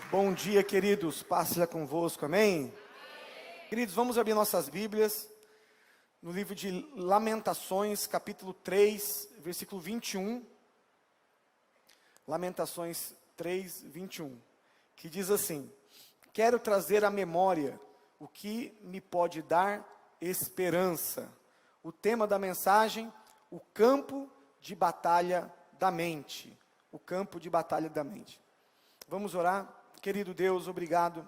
Bom dia, queridos. Paz seja convosco, amém? Queridos, vamos abrir nossas Bíblias no livro de Lamentações, capítulo 3, versículo 21. Lamentações 3, 21, que diz assim: quero trazer à memória o que me pode dar esperança. O tema da mensagem: o campo de batalha da mente. O campo de batalha da mente. Vamos orar? Querido Deus, obrigado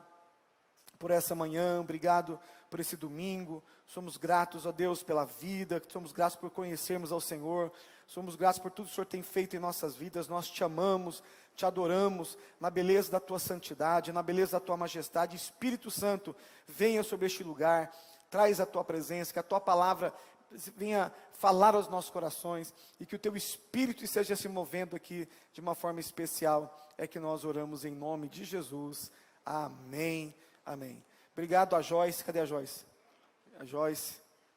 por essa manhã, obrigado por esse domingo. Somos gratos a Deus pela vida, somos gratos por conhecermos ao Senhor, somos gratos por tudo que o Senhor tem feito em nossas vidas. Nós te amamos, te adoramos, na beleza da tua santidade, na beleza da tua majestade. Espírito Santo, venha sobre este lugar, traz a tua presença, que a tua palavra venha falar aos nossos corações, e que o teu Espírito esteja se movendo aqui de uma forma especial. É que nós oramos em nome de Jesus, amém, amém. Obrigado a Joyce, cadê a Joyce? A Joyce,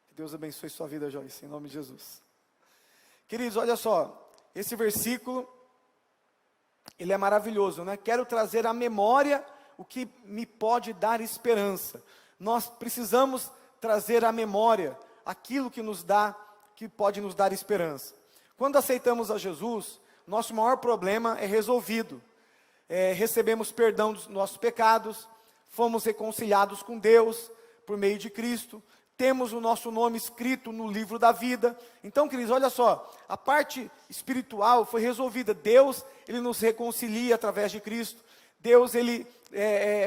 que Deus abençoe sua vida, Joyce, em nome de Jesus. Queridos, olha só, esse versículo, ele é maravilhoso, né? Quero trazer à memória o que me pode dar esperança. Nós precisamos trazer à memória aquilo que pode nos dar esperança. Quando aceitamos a Jesus, nosso maior problema é resolvido. Recebemos perdão dos nossos pecados, fomos reconciliados com Deus por meio de Cristo, temos o nosso nome escrito no livro da vida. Então, queridos, olha só, a parte espiritual foi resolvida. Deus, Ele nos reconcilia através de Cristo. Deus, Ele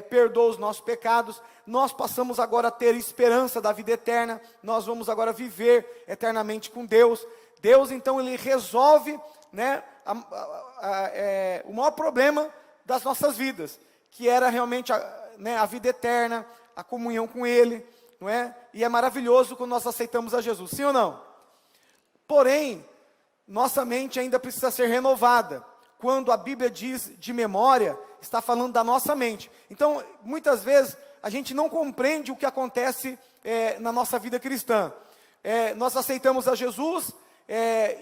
perdoa os nossos pecados. Nós passamos agora a ter esperança da vida eterna. Nós vamos agora viver eternamente com Deus. Deus, então, Ele resolve, né, o maior problema das nossas vidas, que era realmente a vida eterna, a comunhão com Ele, não é? E é maravilhoso quando nós aceitamos a Jesus, sim ou não? Porém, nossa mente ainda precisa ser renovada. Quando a Bíblia diz de memória, está falando da nossa mente. Então, muitas vezes, a gente não compreende o que acontece na nossa vida cristã. Nós aceitamos a Jesus,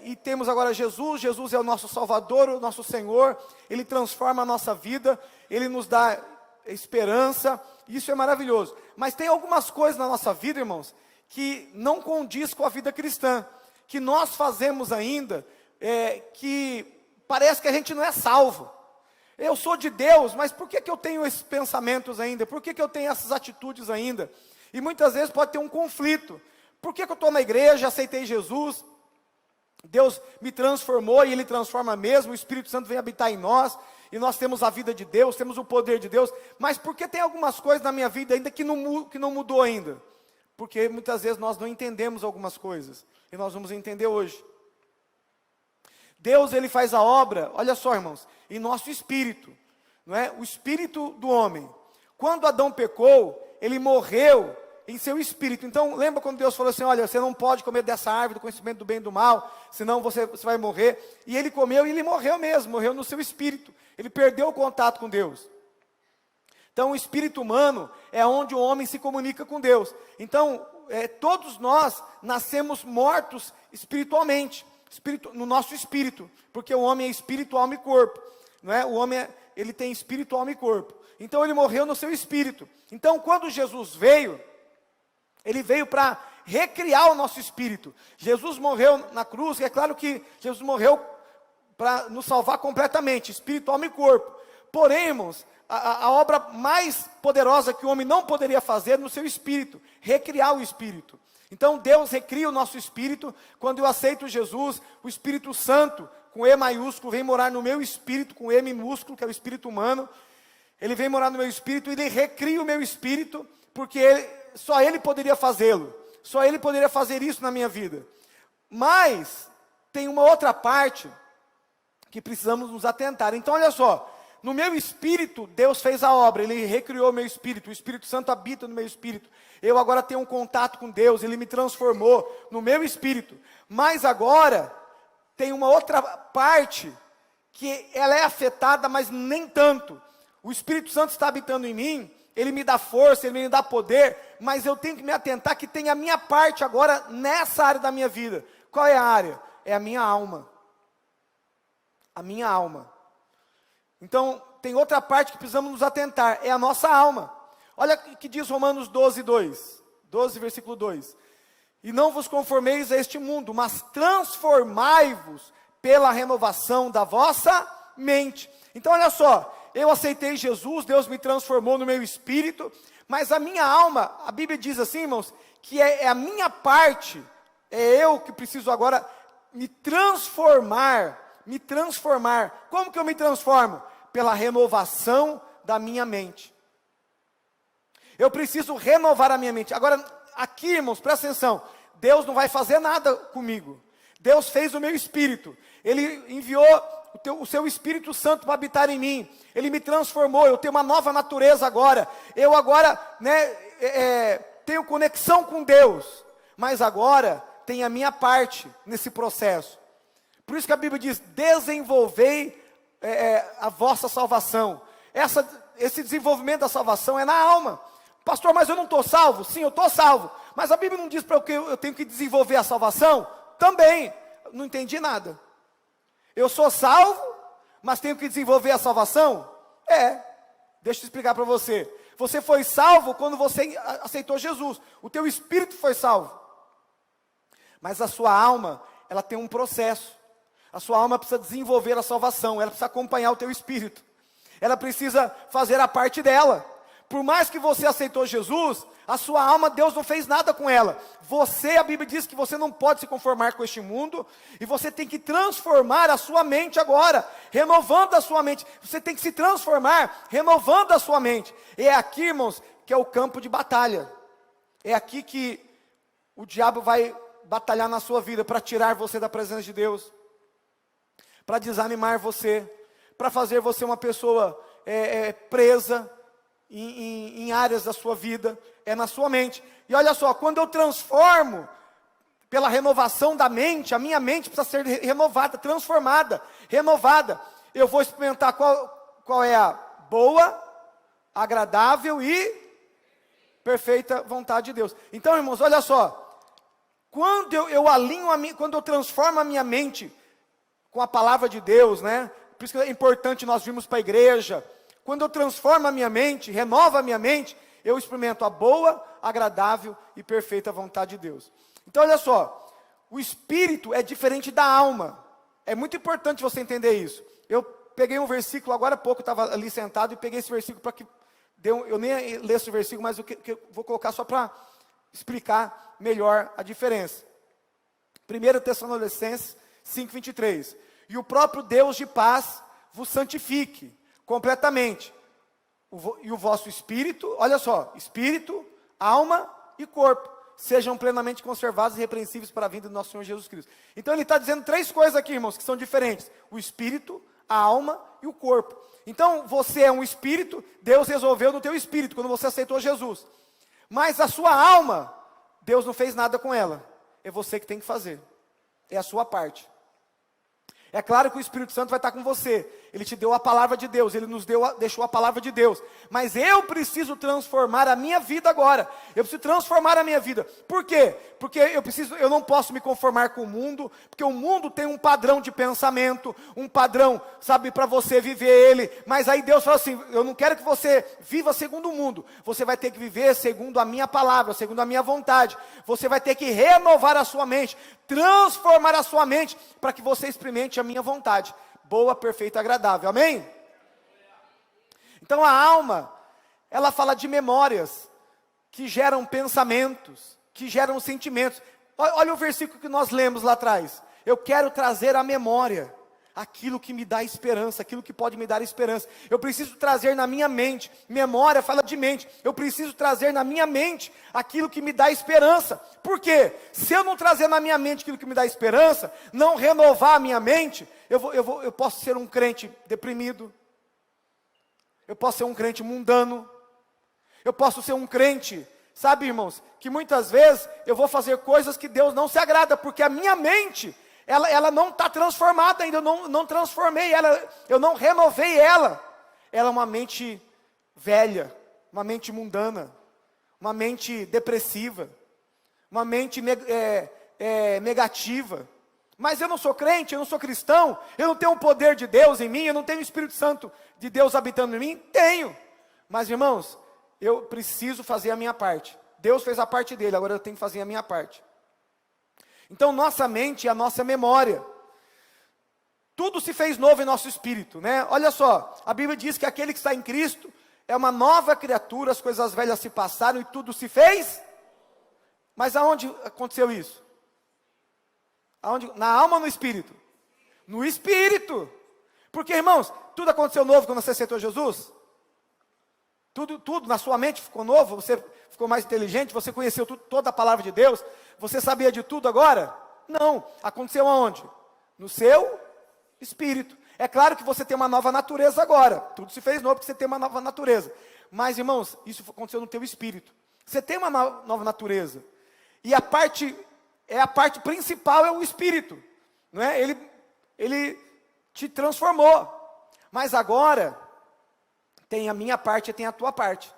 e temos agora Jesus. Jesus é o nosso Salvador, o nosso Senhor. Ele transforma a nossa vida, Ele nos dá esperança, isso é maravilhoso. Mas tem algumas coisas na nossa vida, irmãos, que não condiz com a vida cristã, que nós fazemos ainda, que parece que a gente não é salvo. Eu sou de Deus, mas por que eu tenho esses pensamentos ainda? Por que eu tenho essas atitudes ainda? E muitas vezes pode ter um conflito. Por que eu estou na igreja, aceitei Jesus, Deus me transformou e Ele transforma mesmo, o Espírito Santo vem habitar em nós, e nós temos a vida de Deus, temos o poder de Deus, mas por que tem algumas coisas na minha vida ainda que não mudou ainda? Porque muitas vezes nós não entendemos algumas coisas, e nós vamos entender hoje. Deus, Ele faz a obra, olha só, irmãos, em nosso espírito, não é? O espírito do homem. Quando Adão pecou, ele morreu em seu espírito. Então, lembra quando Deus falou assim: olha, você não pode comer dessa árvore do conhecimento do bem e do mal, senão você vai morrer. E ele comeu e ele morreu mesmo, morreu no seu espírito. Ele perdeu o contato com Deus. Então, o espírito humano é onde o homem se comunica com Deus. Então, todos nós nascemos mortos espiritualmente, no nosso espírito, porque o homem é espírito, alma e corpo, não é? O homem ele tem espírito, alma e corpo. Então, ele morreu no seu espírito. Então, quando Jesus veio, Ele veio para recriar o nosso espírito. Jesus morreu na cruz, e é claro que Jesus morreu para nos salvar completamente, espírito, alma e corpo. Porém, irmãos, a obra mais poderosa que o homem não poderia fazer no seu espírito, recriar o espírito. Então Deus recria o nosso espírito. Quando eu aceito Jesus, o Espírito Santo, com E maiúsculo, vem morar no meu espírito, com E minúsculo, que é o espírito humano. Ele vem morar no meu espírito, Ele recria o meu espírito, porque só Ele poderia fazê-lo. Só Ele poderia fazer isso na minha vida. Mas tem uma outra parte que precisamos nos atentar. Então olha só, no meu espírito Deus fez a obra, Ele recriou o meu espírito, o Espírito Santo habita no meu espírito. Eu agora tenho um contato com Deus, Ele me transformou no meu espírito. Mas agora tem uma outra parte que ela é afetada, mas nem tanto. O Espírito Santo está habitando em mim, Ele me dá força, Ele me dá poder, mas eu tenho que me atentar que tem a minha parte agora nessa área da minha vida. Qual é a área? É a minha alma. A minha alma. Então, tem outra parte que precisamos nos atentar, é a nossa alma. Olha o que diz Romanos 12, versículo 2. E não vos conformeis a este mundo, mas transformai-vos pela renovação da vossa mente. Então olha só, eu aceitei Jesus, Deus me transformou no meu espírito, mas a minha alma, a Bíblia diz assim, irmãos, que é a minha parte, é eu que preciso agora me transformar. Como que eu me transformo? Pela renovação da minha mente. Eu preciso renovar a minha mente. Agora, aqui, irmãos, presta atenção, Deus não vai fazer nada comigo. Deus fez o meu espírito. Ele enviou o seu Espírito Santo para habitar em mim. Ele me transformou, eu tenho uma nova natureza agora. Eu agora, tenho conexão com Deus. Mas agora, tem a minha parte nesse processo. Por isso que a Bíblia diz, desenvolvei a vossa salvação. Esse desenvolvimento da salvação é na alma. Pastor, mas eu não estou salvo? Sim, eu estou salvo. Mas a Bíblia não diz para que eu tenho que desenvolver a salvação? Também. Não entendi nada. Eu sou salvo, mas tenho que desenvolver a salvação? Deixa eu explicar para você. Você foi salvo quando você aceitou Jesus. O teu espírito foi salvo. Mas a sua alma, ela tem um processo. A sua alma precisa desenvolver a salvação. Ela precisa acompanhar o teu espírito. Ela precisa fazer a parte dela. Por mais que você aceitou Jesus, a sua alma, Deus não fez nada com ela. A Bíblia diz que você não pode se conformar com este mundo, e você tem que transformar a sua mente agora, renovando a sua mente. Você tem que se transformar, renovando a sua mente. E é aqui, irmãos, que é o campo de batalha. É aqui que o diabo vai batalhar na sua vida, para tirar você da presença de Deus, para desanimar você, para fazer você uma pessoa presa, em áreas da sua vida, é na sua mente. E olha só, quando eu transformo pela renovação da mente, a minha mente precisa ser renovada, transformada, renovada. Eu vou experimentar qual é a boa, agradável e perfeita vontade de Deus. Então, irmãos, olha só, quando eu alinho quando eu transformo a minha mente com a palavra de Deus, por isso que é importante nós virmos para a igreja. Quando eu transformo a minha mente, renovo a minha mente, eu experimento a boa, agradável e perfeita vontade de Deus. Então olha só, o espírito é diferente da alma. É muito importante você entender isso. Eu peguei um versículo, agora há pouco eu estava ali sentado e peguei esse versículo para que... eu nem leio esse versículo, mas eu vou colocar só para explicar melhor a diferença. 1 Tessalonicenses 5:23. E o próprio Deus de paz vos santifique completamente, e o vosso espírito, olha só, espírito, alma e corpo, sejam plenamente conservados e irrepreensíveis para a vinda do nosso Senhor Jesus Cristo. Então ele está dizendo 3 coisas aqui, irmãos, que são diferentes: o espírito, a alma e o corpo. Então você é um espírito, Deus resolveu no teu espírito, quando você aceitou Jesus. Mas a sua alma, Deus não fez nada com ela, é você que tem que fazer, é a sua parte. É claro que o Espírito Santo vai estar com você. Ele te deu a palavra de Deus. Ele nos deixou a palavra de Deus. Mas eu preciso transformar a minha vida agora. Eu preciso transformar a minha vida. Por quê? Porque eu não posso me conformar com o mundo. Porque o mundo tem um padrão de pensamento. Um padrão, sabe, para você viver ele. Mas aí Deus fala assim, eu não quero que você viva segundo o mundo. Você vai ter que viver segundo a minha palavra, segundo a minha vontade. Você vai ter que renovar a sua mente. Transformar a sua mente para que você experimente a minha vontade, boa, perfeita e agradável, amém? Então a alma, ela fala de memórias, que geram pensamentos, que geram sentimentos. Olha o versículo que nós lemos lá atrás, eu quero trazer à memória aquilo que me dá esperança, aquilo que pode me dar esperança. Eu preciso trazer na minha mente, memória fala de mente, eu preciso trazer na minha mente aquilo que me dá esperança. Por quê? Se eu não trazer na minha mente aquilo que me dá esperança, não renovar a minha mente, eu posso ser um crente deprimido, eu posso ser um crente mundano, eu posso ser um crente, sabe, irmãos, que muitas vezes eu vou fazer coisas que Deus não se agrada, porque a minha mente, ela não está transformada ainda, eu não transformei ela, eu não renovei ela. Ela é uma mente velha, uma mente mundana, uma mente depressiva, uma mente negativa. Mas eu não sou crente, eu não sou cristão, eu não tenho o poder de Deus em mim, eu não tenho o Espírito Santo de Deus habitando em mim? Tenho. Mas, irmãos, eu preciso fazer a minha parte. Deus fez a parte dele, agora eu tenho que fazer a minha parte. Então, nossa mente é a nossa memória. Tudo se fez novo em nosso espírito, né? Olha só, a Bíblia diz que aquele que está em Cristo é uma nova criatura, as coisas velhas se passaram e tudo se fez. Mas aonde aconteceu isso? Aonde? Na alma ou no espírito? No espírito. Porque, irmãos, tudo aconteceu novo quando você aceitou Jesus? Tudo na sua mente ficou novo? Você ficou mais inteligente? Você conheceu toda a palavra de Deus? Você sabia de tudo agora? Não. Aconteceu aonde? No seu espírito. É claro que você tem uma nova natureza agora. Tudo se fez novo porque você tem uma nova natureza. Mas, irmãos, isso aconteceu no teu espírito. Você tem uma nova natureza. E a parte principal é o espírito. Não é? Ele te transformou. Mas agora, tem a minha parte e tem a tua parte.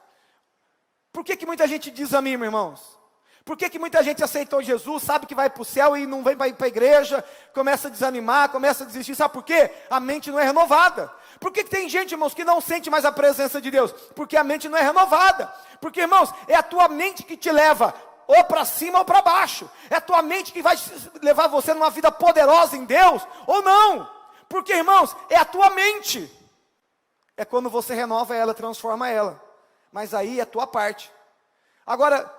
Por que muita gente desanima, irmãos? Por que muita gente aceitou Jesus, sabe que vai para o céu e não vem para a igreja, começa a desanimar, começa a desistir? Sabe por quê? A mente não é renovada. Por que tem gente, irmãos, que não sente mais a presença de Deus? Porque a mente não é renovada. Porque, irmãos, é a tua mente que te leva ou para cima ou para baixo. É a tua mente que vai levar você numa vida poderosa em Deus, ou não. Porque, irmãos, é a tua mente. É quando você renova ela, transforma ela. Mas aí é a tua parte. Agora,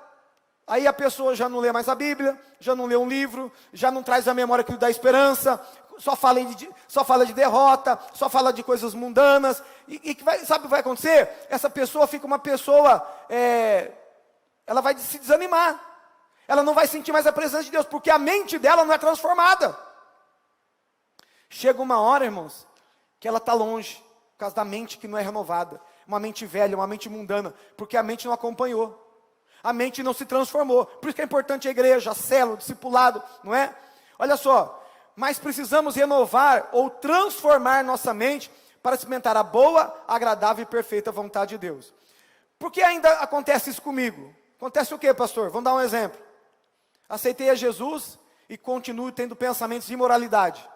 aí a pessoa já não lê mais a Bíblia, já não lê um livro, já não traz a memória que lhe dá esperança, só fala de derrota, só fala de coisas mundanas. Sabe o que vai acontecer? Essa pessoa fica uma pessoa... ela vai se desanimar. Ela não vai sentir mais a presença de Deus, porque a mente dela não é transformada. Chega uma hora, irmãos, que ela está longe, por causa da mente que não é renovada. Uma mente velha, uma mente mundana, porque a mente não acompanhou. A mente não se transformou. Por isso que é importante a igreja, a célula, o discipulado, não é? Olha só, mas precisamos renovar ou transformar nossa mente para experimentar a boa, agradável e perfeita vontade de Deus. Por que ainda acontece isso comigo? Acontece o quê, pastor? Vamos dar um exemplo. Aceitei a Jesus e continuo tendo pensamentos de imoralidade.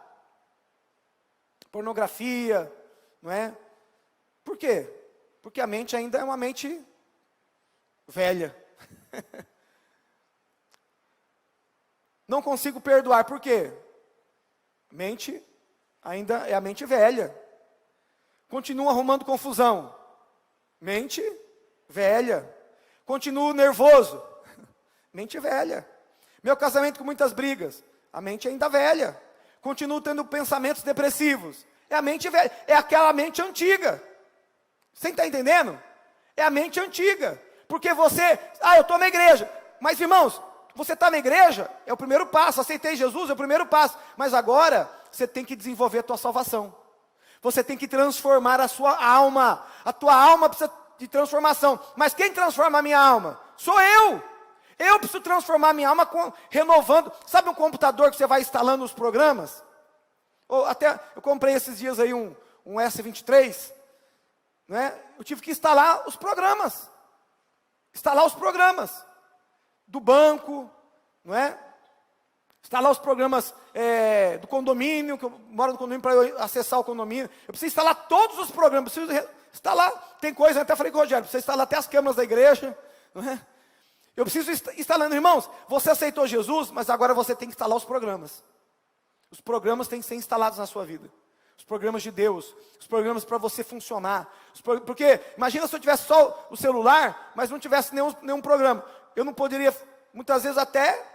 Pornografia, não é? Por quê? Porque a mente ainda é uma mente velha. Não consigo perdoar, por quê? Mente ainda é a mente velha. Continuo arrumando confusão. Mente velha. Continuo nervoso. Mente velha. Meu casamento com muitas brigas. A mente ainda velha. Continuo tendo pensamentos depressivos. É a mente velha. É aquela mente antiga. Você está entendendo? É a mente antiga. Porque você... eu estou na igreja. Mas, irmãos, você está na igreja, é o primeiro passo. Aceitei Jesus, é o primeiro passo. Mas agora, você tem que desenvolver a tua salvação. Você tem que transformar a sua alma. A tua alma precisa de transformação. Mas quem transforma a minha alma? Sou eu. Eu preciso transformar a minha alma renovando. Sabe um computador que você vai instalando os programas? Ou até, eu comprei esses dias aí um S23. Né? Eu tive que instalar os programas. Instalar os programas. Do banco. Não é? Instalar os programas do condomínio, que eu moro no condomínio para eu acessar o condomínio. Eu preciso instalar todos os programas, preciso instalar, tem coisa, eu até falei com o Rogério, precisa instalar até as câmeras da igreja. Não é? Eu preciso instalando, irmãos, você aceitou Jesus, mas agora você tem que instalar os programas. Os programas têm que ser instalados na sua vida. Os programas de Deus, os programas para você funcionar. Porque, imagina se eu tivesse só o celular, mas não tivesse nenhum programa. Eu não poderia, muitas vezes até...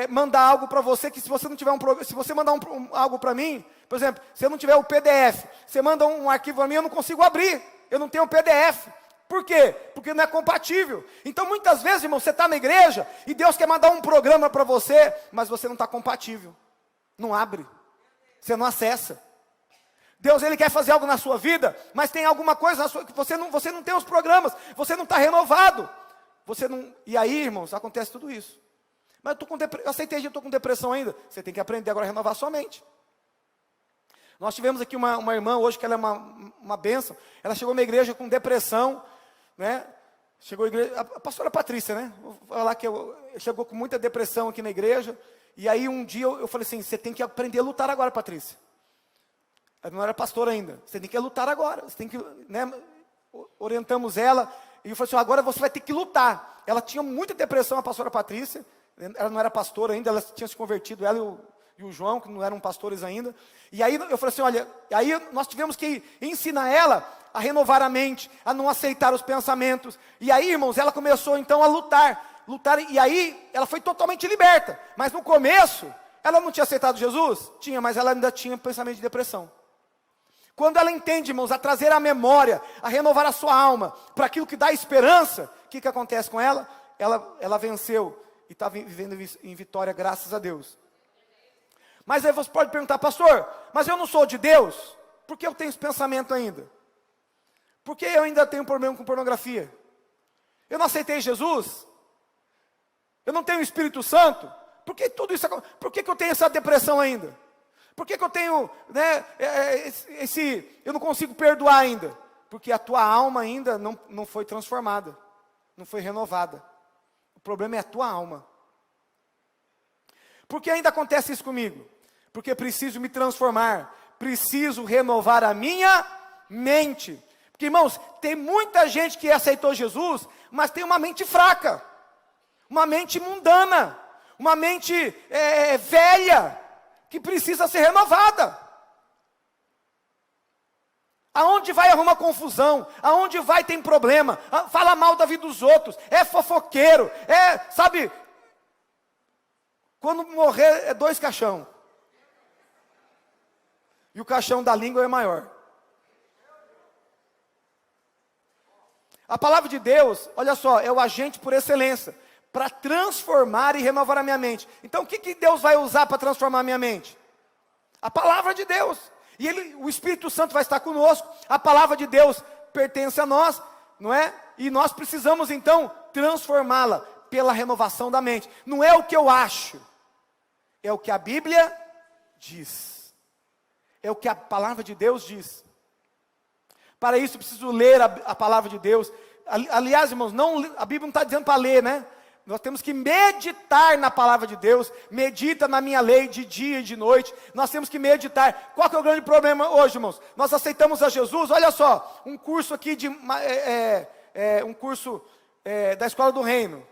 mandar algo para você, que se você não tiver se você mandar algo para mim, por exemplo, se eu não tiver o PDF, você manda um arquivo para mim, eu não consigo abrir, eu não tenho o PDF. Por quê? Porque não é compatível. Então muitas vezes, irmão, você está na igreja e Deus quer mandar um programa para você, mas você não está compatível, não abre, você não acessa. Deus, Ele quer fazer algo na sua vida, mas tem alguma coisa na sua, que você não tem os programas, você não está renovado, e aí, irmãos, acontece tudo isso. Mas eu aceitei, eu estou com depressão ainda. Você tem que aprender agora a renovar a sua mente. Nós tivemos aqui uma irmã hoje, que ela é uma bênção. Ela chegou na igreja com depressão, né? Chegou a igreja, a pastora Patrícia, né? Vou falar que chegou com muita depressão aqui na igreja. E aí um dia eu falei assim, você tem que aprender a lutar agora, Patrícia. Ela não era pastora ainda. Você tem que lutar agora. Você tem que, né? Orientamos ela. E eu falei assim, agora você vai ter que lutar. Ela tinha muita depressão, a pastora Patrícia. Ela não era pastora ainda, ela tinha se convertido, ela e o João, que não eram pastores ainda. E aí eu falei assim, olha, aí nós tivemos que ensinar ela a renovar a mente, a não aceitar os pensamentos. E aí, irmãos, ela começou então a lutar, e aí ela foi totalmente liberta. Mas no começo, ela não tinha aceitado Jesus? Tinha, mas ela ainda tinha pensamento de depressão. Quando ela entende, irmãos, a trazer a memória, a renovar a sua alma, para aquilo que dá esperança, o que acontece com ela? Ela venceu e está vivendo em vitória, graças a Deus. Mas aí você pode perguntar, pastor, mas eu não sou de Deus? Por que eu tenho esse pensamento ainda? Por que eu ainda tenho problema com pornografia? Eu não aceitei Jesus? Eu não tenho o Espírito Santo? Por que tudo isso? Por que eu tenho essa depressão ainda? Por que eu tenho, né, eu não consigo perdoar ainda? Porque a tua alma ainda não foi transformada, não foi renovada. O problema é a tua alma. Por que ainda acontece isso comigo? Porque preciso me transformar, preciso renovar a minha mente. Porque, irmãos, tem muita gente que aceitou Jesus, mas tem uma mente fraca, uma mente mundana, uma mente velha, que precisa ser renovada. Aonde vai arruma confusão, aonde vai tem problema, fala mal da vida dos outros, é fofoqueiro, sabe, quando morrer é 2 caixão, e o caixão da língua é maior. A palavra de Deus, olha só, é o agente por excelência, para transformar e renovar a minha mente. Então o que Deus vai usar para transformar a minha mente? A palavra de Deus. E o Espírito Santo vai estar conosco, a palavra de Deus pertence a nós, não é? E nós precisamos então transformá-la pela renovação da mente. Não é o que eu acho, é o que a Bíblia diz. É o que a palavra de Deus diz. Para isso preciso ler a palavra de Deus. Aliás, irmãos, a Bíblia não está dizendo para ler, né? Nós temos que meditar na palavra de Deus. Medita na minha lei de dia e de noite. Nós temos que meditar. Qual que é o grande problema hoje, irmãos? Nós aceitamos a Jesus. Olha só, um curso aqui um curso da Escola do Reino.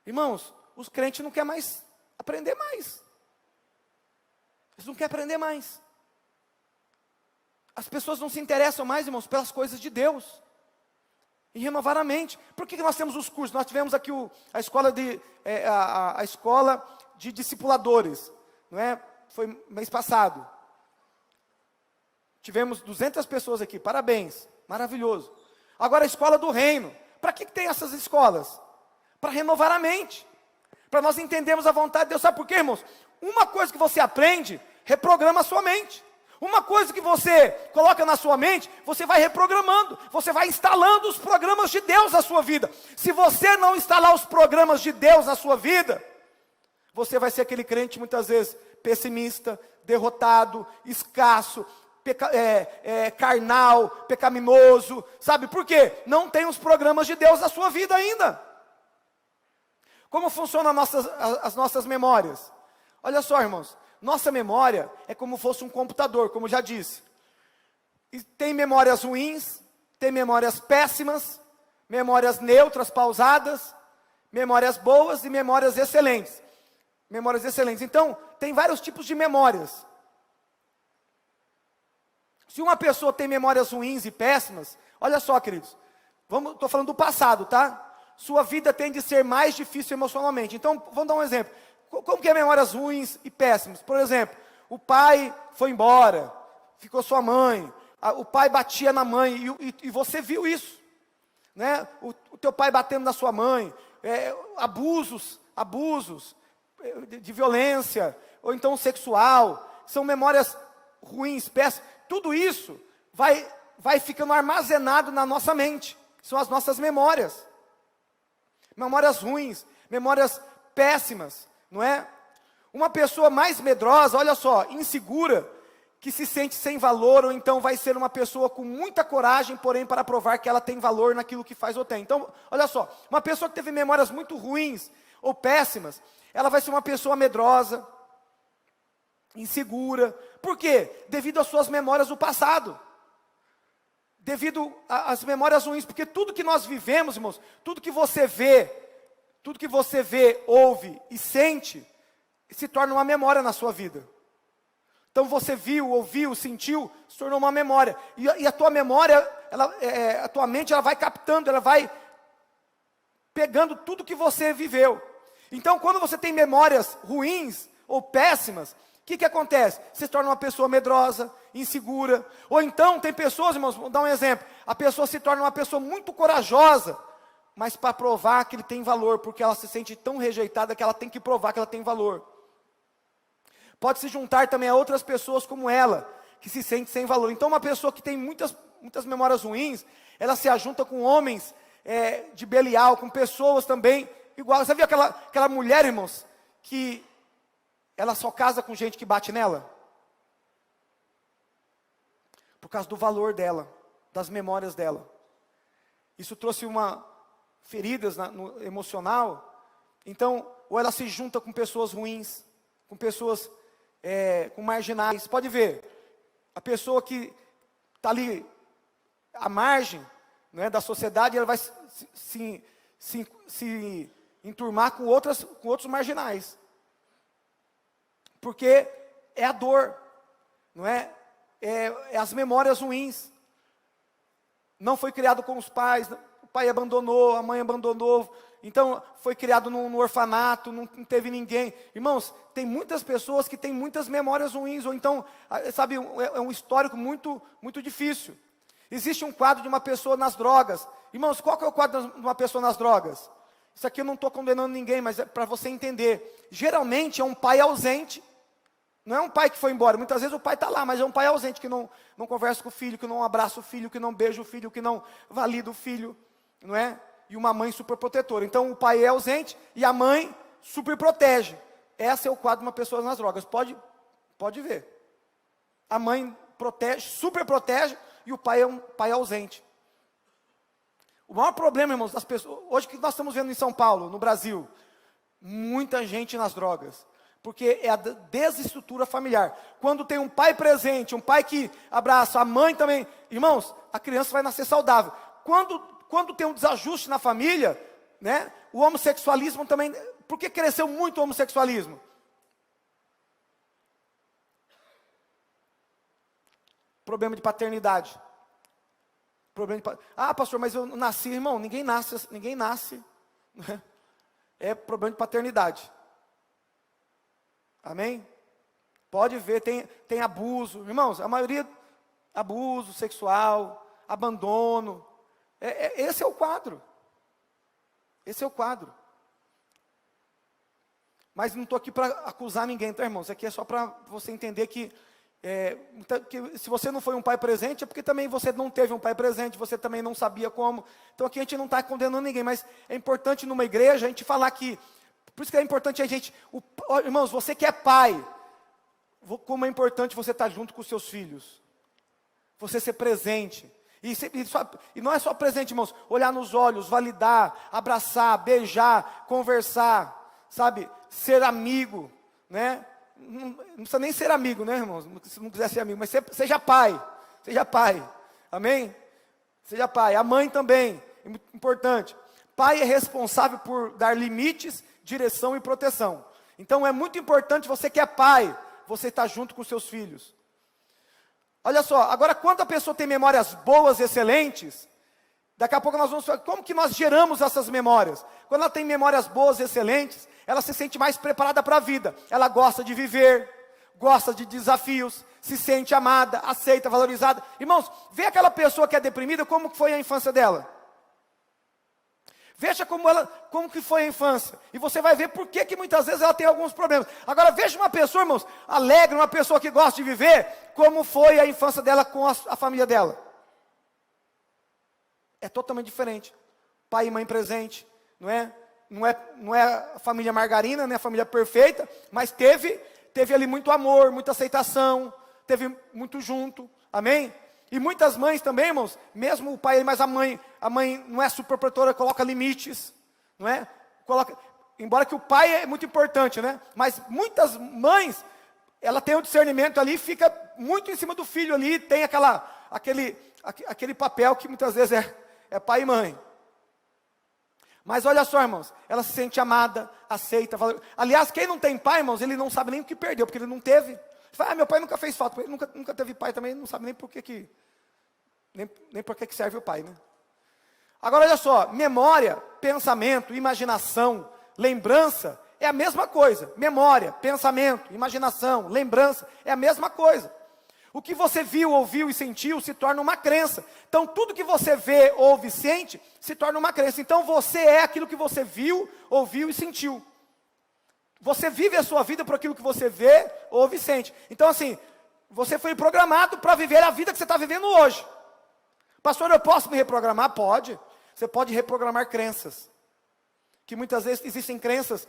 Irmãos, os crentes não querem mais aprender mais. Eles não querem aprender mais. As pessoas não se interessam mais, irmãos, pelas coisas de Deus. E renovar a mente. Por que nós temos os cursos? Nós tivemos aqui a escola de discipuladores, não é? Foi mês passado. Tivemos 200 pessoas aqui, parabéns, maravilhoso. Agora a escola do reino. Para que tem essas escolas? Para renovar a mente. Para nós entendermos a vontade de Deus. Sabe por quê, irmãos? Uma coisa que você aprende, reprograma a sua mente. Uma coisa que você coloca na sua mente, você vai reprogramando, você vai instalando os programas de Deus na sua vida. Se você não instalar os programas de Deus na sua vida, você vai ser aquele crente muitas vezes pessimista, derrotado, escasso, carnal, pecaminoso. Sabe por quê? Não tem os programas de Deus na sua vida ainda. Como funcionam as nossas memórias? Olha só, irmãos. Nossa memória é como fosse um computador, como já disse. E tem memórias ruins, tem memórias péssimas, memórias neutras, pausadas, memórias boas e memórias excelentes. Memórias excelentes. Então, tem vários tipos de memórias. Se uma pessoa tem memórias ruins e péssimas, olha só, queridos, estou falando do passado, tá? Sua vida tende a ser mais difícil emocionalmente. Então, vamos dar um exemplo. Como que é memórias ruins e péssimas? Por exemplo, o pai foi embora, ficou sua mãe, o pai batia na mãe, e você viu isso, né? O teu pai batendo na sua mãe, abusos de violência, ou então sexual, são memórias ruins, péssimas. Tudo isso vai ficando armazenado na nossa mente, são as nossas memórias. Memórias ruins, memórias péssimas. Não é? Uma pessoa mais medrosa, olha só, insegura, que se sente sem valor, ou então vai ser uma pessoa com muita coragem, porém para provar que ela tem valor naquilo que faz ou tem. Então, olha só, uma pessoa que teve memórias muito ruins, ou péssimas, ela vai ser uma pessoa medrosa, insegura. Por quê? Devido às suas memórias do passado. Devido às memórias ruins, porque tudo que nós vivemos, irmãos, tudo que você vê, ouve e sente, se torna uma memória na sua vida. Então você viu, ouviu, sentiu, se tornou uma memória. E a tua memória, a tua mente, ela vai captando, ela vai pegando tudo que você viveu. Então quando você tem memórias ruins ou péssimas, o que acontece? Você se torna uma pessoa medrosa, insegura. Ou então tem pessoas, irmãos, vou dar um exemplo. A pessoa se torna uma pessoa muito corajosa, mas para provar que ele tem valor, porque ela se sente tão rejeitada que ela tem que provar que ela tem valor. Pode se juntar também a outras pessoas como ela, que se sente sem valor. Então uma pessoa que tem muitas memórias ruins, ela se ajunta com homens de Belial, com pessoas também igual. Você viu aquela mulher, irmãos, que ela só casa com gente que bate nela? Por causa do valor dela, das memórias dela. Isso trouxe feridas no emocional. Então, ou ela se junta com pessoas ruins, com pessoas com marginais. Pode ver, a pessoa que está ali à margem, né, da sociedade, ela vai se enturmar com outros marginais. Porque é a dor, não é? É as memórias ruins. Não foi criado com os pais, o pai abandonou, a mãe abandonou, então foi criado no orfanato, não teve ninguém. Irmãos, tem muitas pessoas que têm muitas memórias ruins, ou então, sabe, é um histórico muito, muito difícil. Existe um quadro de uma pessoa nas drogas. Irmãos, qual que é o quadro de uma pessoa nas drogas? Isso aqui eu não estou condenando ninguém, mas é para você entender. Geralmente é um pai ausente. Não é um pai que foi embora, muitas vezes o pai está lá, mas é um pai ausente, que não conversa com o filho, que não abraça o filho, que não beija o filho, que não valida o filho, não é? E uma mãe super protetora. Então o pai é ausente e a mãe super protege. Esse é o quadro de uma pessoa nas drogas, pode ver. A mãe protege, super protege, e o pai é um pai ausente. O maior problema, irmãos, das pessoas, hoje que nós estamos vendo em São Paulo, no Brasil, muita gente nas drogas. Porque é a desestrutura familiar. Quando tem um pai presente, um pai que abraça, a mãe também. Irmãos, a criança vai nascer saudável. Quando tem um desajuste na família, né, o homossexualismo também. Por que cresceu muito o homossexualismo? Problema de paternidade. Pastor, mas eu nasci, irmão. Ninguém nasce. Né? É problema de paternidade. Amém? Pode ver, tem abuso. Irmãos, a maioria, abuso sexual, abandono. Esse é o quadro. Esse é o quadro. Mas não estou aqui para acusar ninguém, tá, irmãos? Isso aqui é só para você entender que se você não foi um pai presente, é porque também você não teve um pai presente, você também não sabia como. Então aqui a gente não está condenando ninguém, mas é importante numa igreja a gente falar que, por isso que é importante a gente, irmãos, você que é pai, como é importante você estar junto com os seus filhos, você ser presente, e não é só presente, irmãos, olhar nos olhos, validar, abraçar, beijar, conversar, sabe, ser amigo, né, não precisa nem ser amigo, né, irmãos, se não quiser ser amigo, mas seja pai, amém? Seja pai, a mãe também, é muito importante. Pai é responsável por dar limites, direção e proteção. Então é muito importante, você que é pai, você estar junto com seus filhos. Olha só, agora quando a pessoa tem memórias boas, excelentes, daqui a pouco nós vamos falar, como que nós geramos essas memórias? Quando ela tem memórias boas, excelentes, ela se sente mais preparada para a vida. Ela gosta de viver, gosta de desafios, se sente amada, aceita, valorizada. Irmãos, vê aquela pessoa que é deprimida, como que foi a infância dela. Veja como que foi a infância. E você vai ver por que muitas vezes ela tem alguns problemas. Agora veja uma pessoa, irmãos, alegre, uma pessoa que gosta de viver, como foi a infância dela com a família dela. É totalmente diferente. Pai e mãe presente, não é? Não é a família margarina, não é a família perfeita, mas teve ali muito amor, muita aceitação, teve muito junto, amém? E muitas mães também, irmãos, mesmo o pai, mas a mãe não é super protetora, coloca limites, não é? embora que o pai é muito importante, né? Mas muitas mães, ela tem o discernimento ali, fica muito em cima do filho ali, tem aquele papel que muitas vezes é pai e mãe. Mas olha só, irmãos, ela se sente amada, aceita. Aliás, quem não tem pai, irmãos, ele não sabe nem o que perdeu, porque ele não teve. Você fala, meu pai nunca fez falta, ele nunca teve pai também, não sabe nem por que nem por que serve o pai, né? Agora olha só, memória, pensamento, imaginação, lembrança, é a mesma coisa. Memória, pensamento, imaginação, lembrança, é a mesma coisa. O que você viu, ouviu e sentiu se torna uma crença. Então, tudo que você vê, ouve e sente, se torna uma crença. Então, você é aquilo que você viu, ouviu e sentiu. Você vive a sua vida por aquilo que você vê, ouve e sente. Então, assim, você foi programado para viver a vida que você está vivendo hoje. Pastor, eu posso me reprogramar? Pode. Você pode reprogramar crenças. Que muitas vezes existem crenças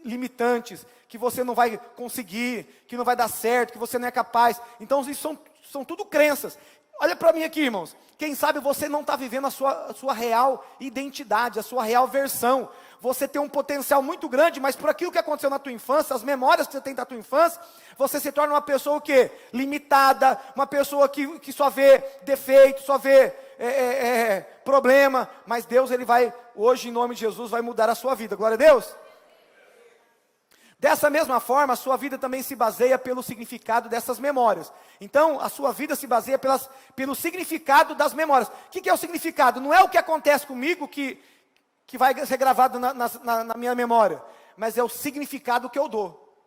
limitantes, que você não vai conseguir, que não vai dar certo, que você não é capaz. Então isso são tudo crenças. Olha para mim aqui, irmãos. Quem sabe você não está vivendo a sua real identidade, a sua real versão. Você tem um potencial muito grande, mas por aquilo que aconteceu na tua infância, as memórias que você tem da tua infância, você se torna uma pessoa o quê? Limitada, uma pessoa que só vê defeito, só vê problema. Mas Deus, Ele vai, hoje em nome de Jesus, vai mudar a sua vida. Glória a Deus. Dessa mesma forma, a sua vida também se baseia pelo significado dessas memórias. Então, a sua vida se baseia pelo significado das memórias. O que é o significado? Não é o que acontece comigo que vai ser gravado na minha memória, mas é o significado que eu dou.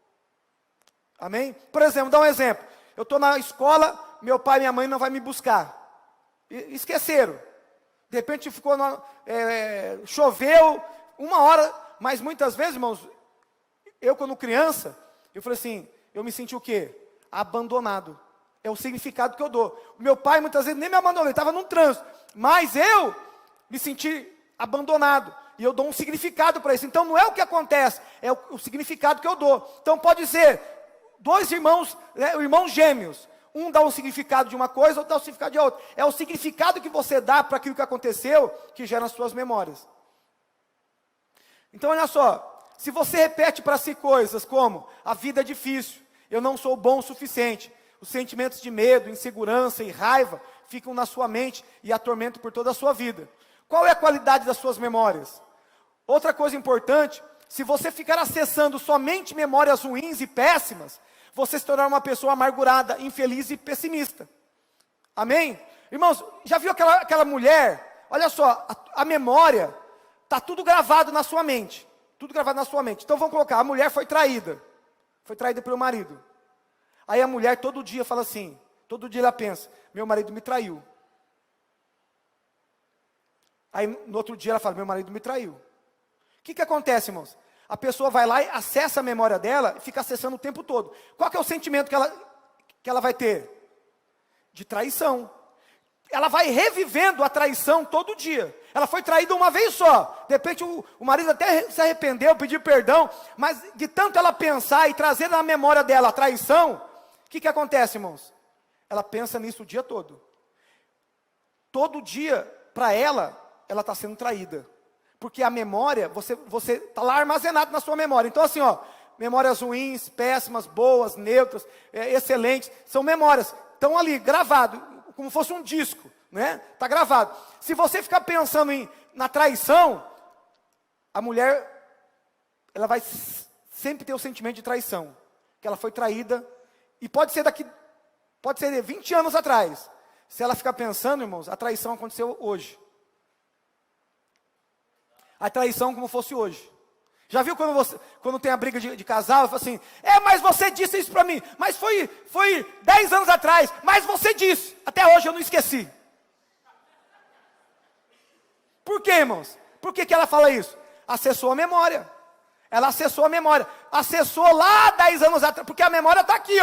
Amém? Por exemplo, dá um exemplo. Eu estou na escola, meu pai e minha mãe não vão me buscar. Esqueceram. De repente choveu 1 hora, mas muitas vezes, irmãos, eu quando criança, eu falei assim, eu me senti o quê? Abandonado. É o significado que eu dou. O meu pai muitas vezes nem me abandonou, ele estava num trânsito. Mas eu me senti abandonado. E eu dou um significado para isso. Então não é o que acontece, é o significado que eu dou. Então pode ser 2 irmãos, irmãos gêmeos. Um dá um significado de uma coisa, outro dá um significado de outra. É o significado que você dá para aquilo que aconteceu, que gera as suas memórias. Então olha só. Se você repete para si coisas como, a vida é difícil, eu não sou bom o suficiente, os sentimentos de medo, insegurança e raiva ficam na sua mente e atormentam por toda a sua vida. Qual é a qualidade das suas memórias? Outra coisa importante, se você ficar acessando somente memórias ruins e péssimas, você se tornará uma pessoa amargurada, infeliz e pessimista. Amém? Irmãos, já viu aquela mulher? Olha só, a memória, está tudo gravado na sua mente. Tudo gravado na sua mente. Então vamos colocar, a mulher foi traída. Foi traída pelo marido. Aí a mulher todo dia fala assim, todo dia ela pensa, meu marido me traiu. Aí no outro dia ela fala, meu marido me traiu. O que acontece, irmãos? A pessoa vai lá e acessa a memória dela e fica acessando o tempo todo. Qual que é o sentimento que ela vai ter? De traição. Ela vai revivendo a traição todo dia. Ela foi traída uma vez só. De repente o marido até se arrependeu, pediu perdão. Mas de tanto ela pensar e trazer na memória dela a traição, o que acontece, irmãos? Ela pensa nisso o dia todo. Todo dia, para ela está sendo traída. Porque a memória, você está lá armazenado na sua memória. Então assim, memórias ruins, péssimas, boas, neutras, excelentes, são memórias. Estão ali, gravado, como fosse um disco, né? Está gravado. Se você ficar pensando na traição, a mulher, ela vai sempre ter o sentimento de traição. Que ela foi traída, e pode ser 20 anos atrás. Se ela ficar pensando, irmãos, a traição aconteceu hoje. A traição como fosse hoje. Já viu quando tem a briga de casal, fala assim, mas você disse isso para mim, mas foi 10 anos atrás, mas você disse, até hoje eu não esqueci. Por quê, irmãos? Por que ela fala isso? Acessou a memória. Ela acessou a memória. Acessou lá 10 anos atrás, porque a memória está aqui,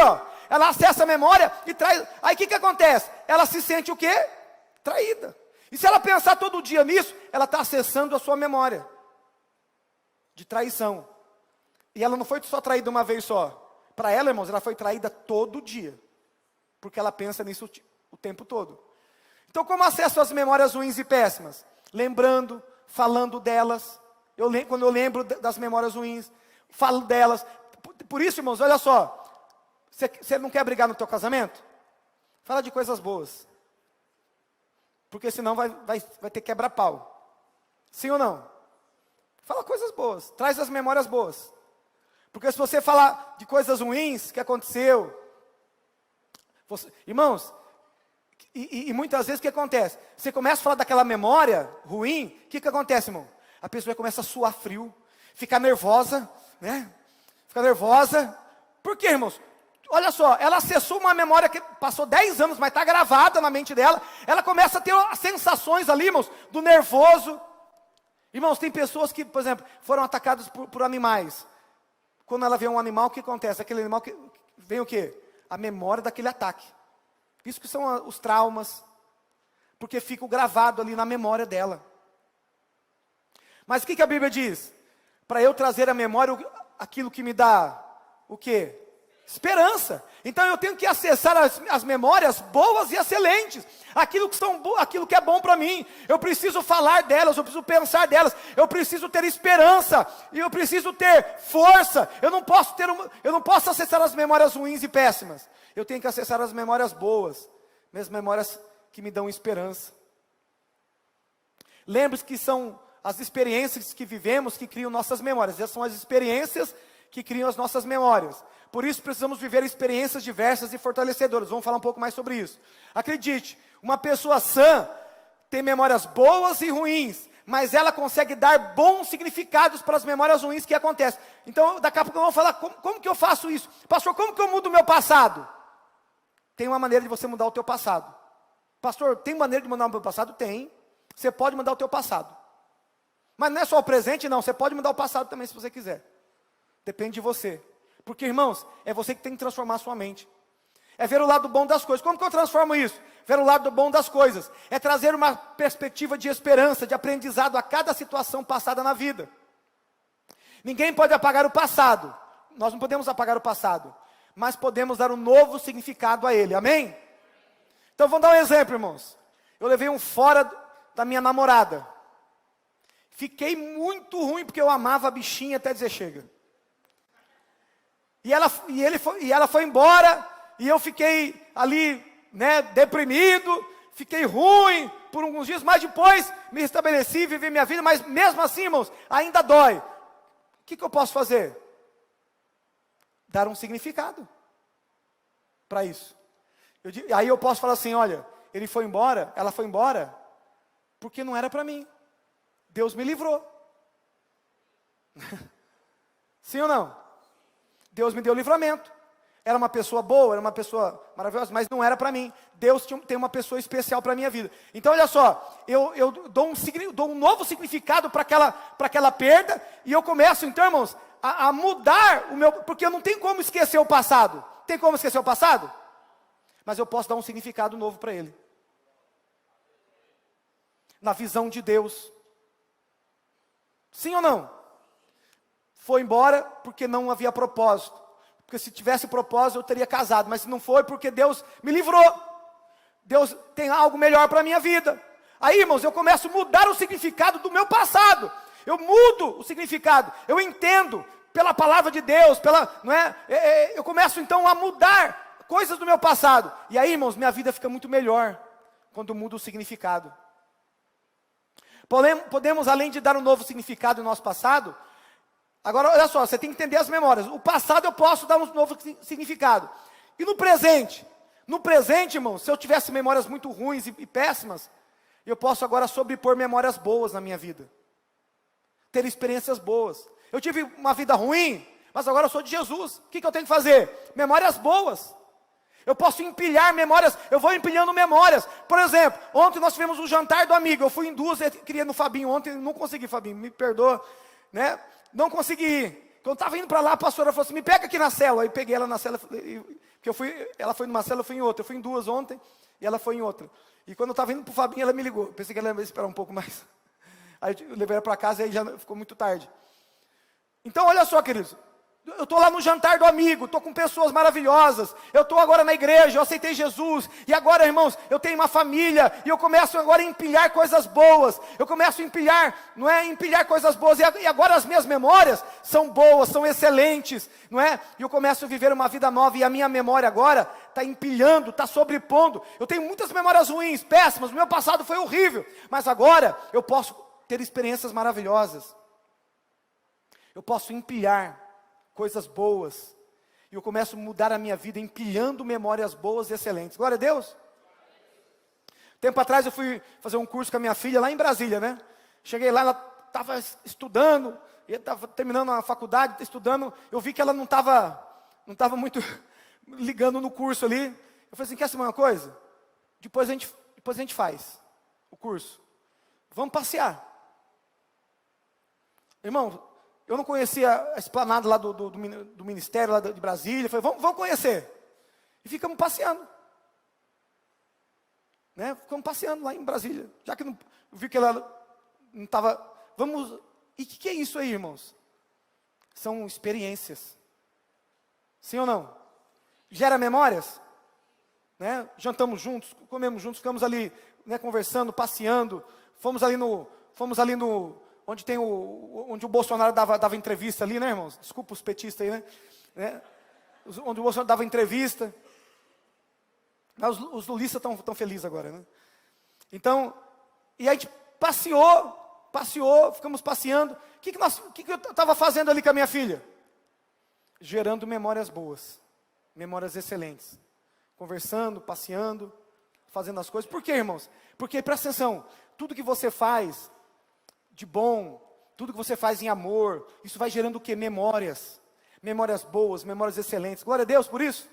Ela acessa a memória e traz. Aí o que acontece? Ela se sente o quê? Traída. E se ela pensar todo dia nisso, ela está acessando a sua memória de traição. E ela não foi só traída uma vez só. Para ela, irmãos, ela foi traída todo dia. Porque ela pensa nisso o tempo todo. Então, como acesso às memórias ruins e péssimas? Lembrando, falando delas. Quando eu lembro das memórias ruins, falo delas. Por isso, irmãos, olha só. Você não quer brigar no teu casamento? Fala de coisas boas. Porque senão vai ter quebra-pau. Sim ou não? Fala coisas boas. Traz as memórias boas. Porque se você falar de coisas ruins que aconteceu... irmãos, e muitas vezes o que acontece? Você começa a falar daquela memória ruim, o que acontece, irmão? A pessoa começa a suar frio, ficar nervosa, né? Fica nervosa. Por quê, irmãos? Olha só, ela acessou uma memória que passou 10 anos, mas está gravada na mente dela. Ela começa a ter as sensações ali, irmãos, do nervoso. Irmãos, tem pessoas que, por exemplo, foram atacadas por animais. Quando ela vê um animal, o que acontece? Aquele animal, vem o quê? A memória daquele ataque. Isso que são os traumas. Porque fica gravado ali na memória dela. Mas o que a Bíblia diz? Para eu trazer à memória aquilo que me dá o quê? Esperança. Então eu tenho que acessar as memórias boas e excelentes. Aquilo que é bom para mim. Eu preciso falar delas, eu preciso pensar delas. Eu preciso ter esperança. E eu preciso ter força. Eu não posso acessar as memórias ruins e péssimas. Eu tenho que acessar as memórias boas. As memórias que me dão esperança. Lembre-se que são as experiências que vivemos que criam nossas memórias. Essas são as experiências que criam as nossas memórias. Por isso precisamos viver experiências diversas e fortalecedoras. Vamos falar um pouco mais sobre isso. Acredite, uma pessoa sã tem memórias boas e ruins, mas ela consegue dar bons significados para as memórias ruins que acontecem. Então, daqui a pouco eu vou falar, como que eu faço isso? Pastor, como que eu mudo o meu passado? Tem uma maneira de você mudar o teu passado. Pastor, tem maneira de mudar o meu passado? Tem. Você pode mudar o teu passado. Mas não é só o presente, não. Você pode mudar o passado também, se você quiser. Depende de você. Porque, irmãos, é você que tem que transformar a sua mente. É ver o lado bom das coisas. Como que eu transformo isso? Ver o lado bom das coisas. É trazer uma perspectiva de esperança, de aprendizado a cada situação passada na vida. Ninguém pode apagar o passado. Nós não podemos apagar o passado. Mas podemos dar um novo significado a ele. Amém? Então, vamos dar um exemplo, irmãos. Eu levei um fora da minha namorada. Fiquei muito ruim porque eu amava a bichinha até dizer chega. E ela foi embora, e eu fiquei ali, né, deprimido, fiquei ruim por alguns dias, mas depois me restabeleci, vivi minha vida, mas mesmo assim, irmãos, ainda dói. O que eu posso fazer? Dar um significado para isso. Aí eu posso falar assim, olha, ele foi embora, ela foi embora, porque não era para mim. Deus me livrou. Sim ou não? Deus me deu livramento. Era uma pessoa boa, era uma pessoa maravilhosa, mas não era para mim. Deus tem uma pessoa especial para a minha vida. Então, olha só, eu dou um novo significado para aquela perda, e eu começo, então, irmãos, a mudar o meu... Porque eu não tenho como esquecer o passado. Tem como esquecer o passado? Mas eu posso dar um significado novo para ele. Na visão de Deus. Sim ou não? Foi embora porque não havia propósito. Porque se tivesse propósito eu teria casado. Mas se não foi, porque Deus me livrou. Deus tem algo melhor para a minha vida. Aí, irmãos, eu começo a mudar o significado do meu passado. Eu mudo o significado. Eu entendo pela palavra de Deus. Eu começo então a mudar coisas do meu passado. E aí, irmãos, minha vida fica muito melhor quando mudo o significado. Podemos, além de dar um novo significado no nosso passado... Agora, olha só, você tem que entender as memórias. O passado eu posso dar um novo significado. E no presente? No presente, irmão, se eu tivesse memórias muito ruins e péssimas, eu posso agora sobrepor memórias boas na minha vida. Ter experiências boas. Eu tive uma vida ruim, mas agora eu sou de Jesus. O que eu tenho que fazer? Memórias boas. Eu posso empilhar memórias, eu vou empilhando memórias. Por exemplo, ontem nós tivemos um jantar do amigo. Eu fui em duas, eu queria no Fabinho ontem, não consegui, Fabinho, me perdoa, né? Não consegui ir. Quando eu estava indo para lá, a pastora falou assim, me pega aqui na célula. Aí peguei ela na célula, porque ela foi numa célula, eu fui em outra. Eu fui em duas ontem, e ela foi em outra. E quando eu estava indo para o Fabinho, ela me ligou. Pensei que ela ia esperar um pouco mais. Aí eu levei ela para casa, e aí já ficou muito tarde. Então, olha só, queridos. Eu estou lá no jantar do amigo, estou com pessoas maravilhosas, eu estou agora na igreja, eu aceitei Jesus, e agora, irmãos, eu tenho uma família, e eu começo agora a empilhar coisas boas, eu começo a empilhar, não é, empilhar coisas boas, e agora as minhas memórias são boas, são excelentes, não é, e eu começo a viver uma vida nova, e a minha memória agora está empilhando, está sobrepondo, eu tenho muitas memórias ruins, péssimas, o meu passado foi horrível, mas agora eu posso ter experiências maravilhosas, eu posso empilhar coisas boas, e eu começo a mudar a minha vida, empilhando memórias boas e excelentes. Glória a Deus. Tempo atrás eu fui fazer um curso com a minha filha lá em Brasília, né? Cheguei lá, ela estava estudando, eu estava terminando a faculdade, estudando, eu vi que ela não estava muito ligando no curso ali. Eu falei assim, quer saber uma coisa? Depois a gente faz o curso. Vamos passear. Irmão, eu não conhecia a esplanada lá do ministério lá de Brasília. Eu falei, vamos conhecer. E ficamos passeando. Né? Ficamos passeando lá em Brasília. Já que eu vi que ela não estava... Vamos... E o que é isso aí, irmãos? São experiências. Sim ou não? Gera memórias? Né? Jantamos juntos, comemos juntos, ficamos ali, né, conversando, passeando. Fomos ali no... onde o Bolsonaro dava entrevista ali, né, irmãos? Desculpa os petistas aí, né? Onde o Bolsonaro dava entrevista. Mas os lulistas estão felizes agora, né? Então, e a gente passeou, ficamos passeando. O que eu estava fazendo ali com a minha filha? Gerando memórias boas, memórias excelentes. Conversando, passeando, fazendo as coisas. Por quê, irmãos? Porque, presta atenção, tudo que você faz de bom, tudo que você faz em amor, isso vai gerando o quê? Memórias boas, memórias excelentes. Glória a Deus por isso.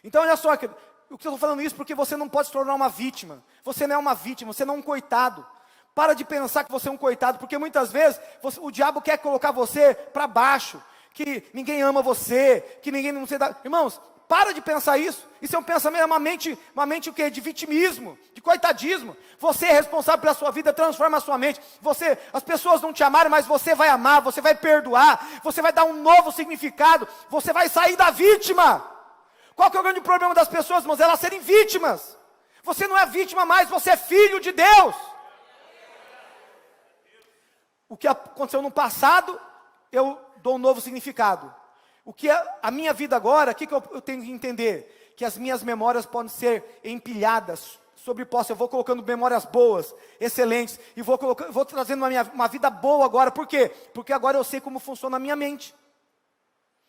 Então olha só, o que eu estou falando isso porque você não pode se tornar uma vítima. Você não é uma vítima, você não é um coitado. Para de pensar que você é um coitado, porque muitas vezes o diabo quer colocar você para baixo, que ninguém ama você, que ninguém não sei dá. Irmãos, para de pensar isso. Isso é um pensamento, uma mente o quê? De vitimismo, de coitadismo. Você é responsável pela sua vida, transforma a sua mente. As pessoas não te amaram, mas você vai amar, você vai perdoar, você vai dar um novo significado, você vai sair da vítima. Qual que é o grande problema das pessoas, irmãos? Elas serem vítimas. Você não é vítima mais, você é filho de Deus. O que aconteceu no passado, eu dou um novo significado. O que é a minha vida agora, o que eu tenho que entender? Que as minhas memórias podem ser empilhadas, sobrepostas. Eu vou colocando memórias boas, excelentes, e vou trazendo uma vida boa agora. Por quê? Porque agora eu sei como funciona a minha mente.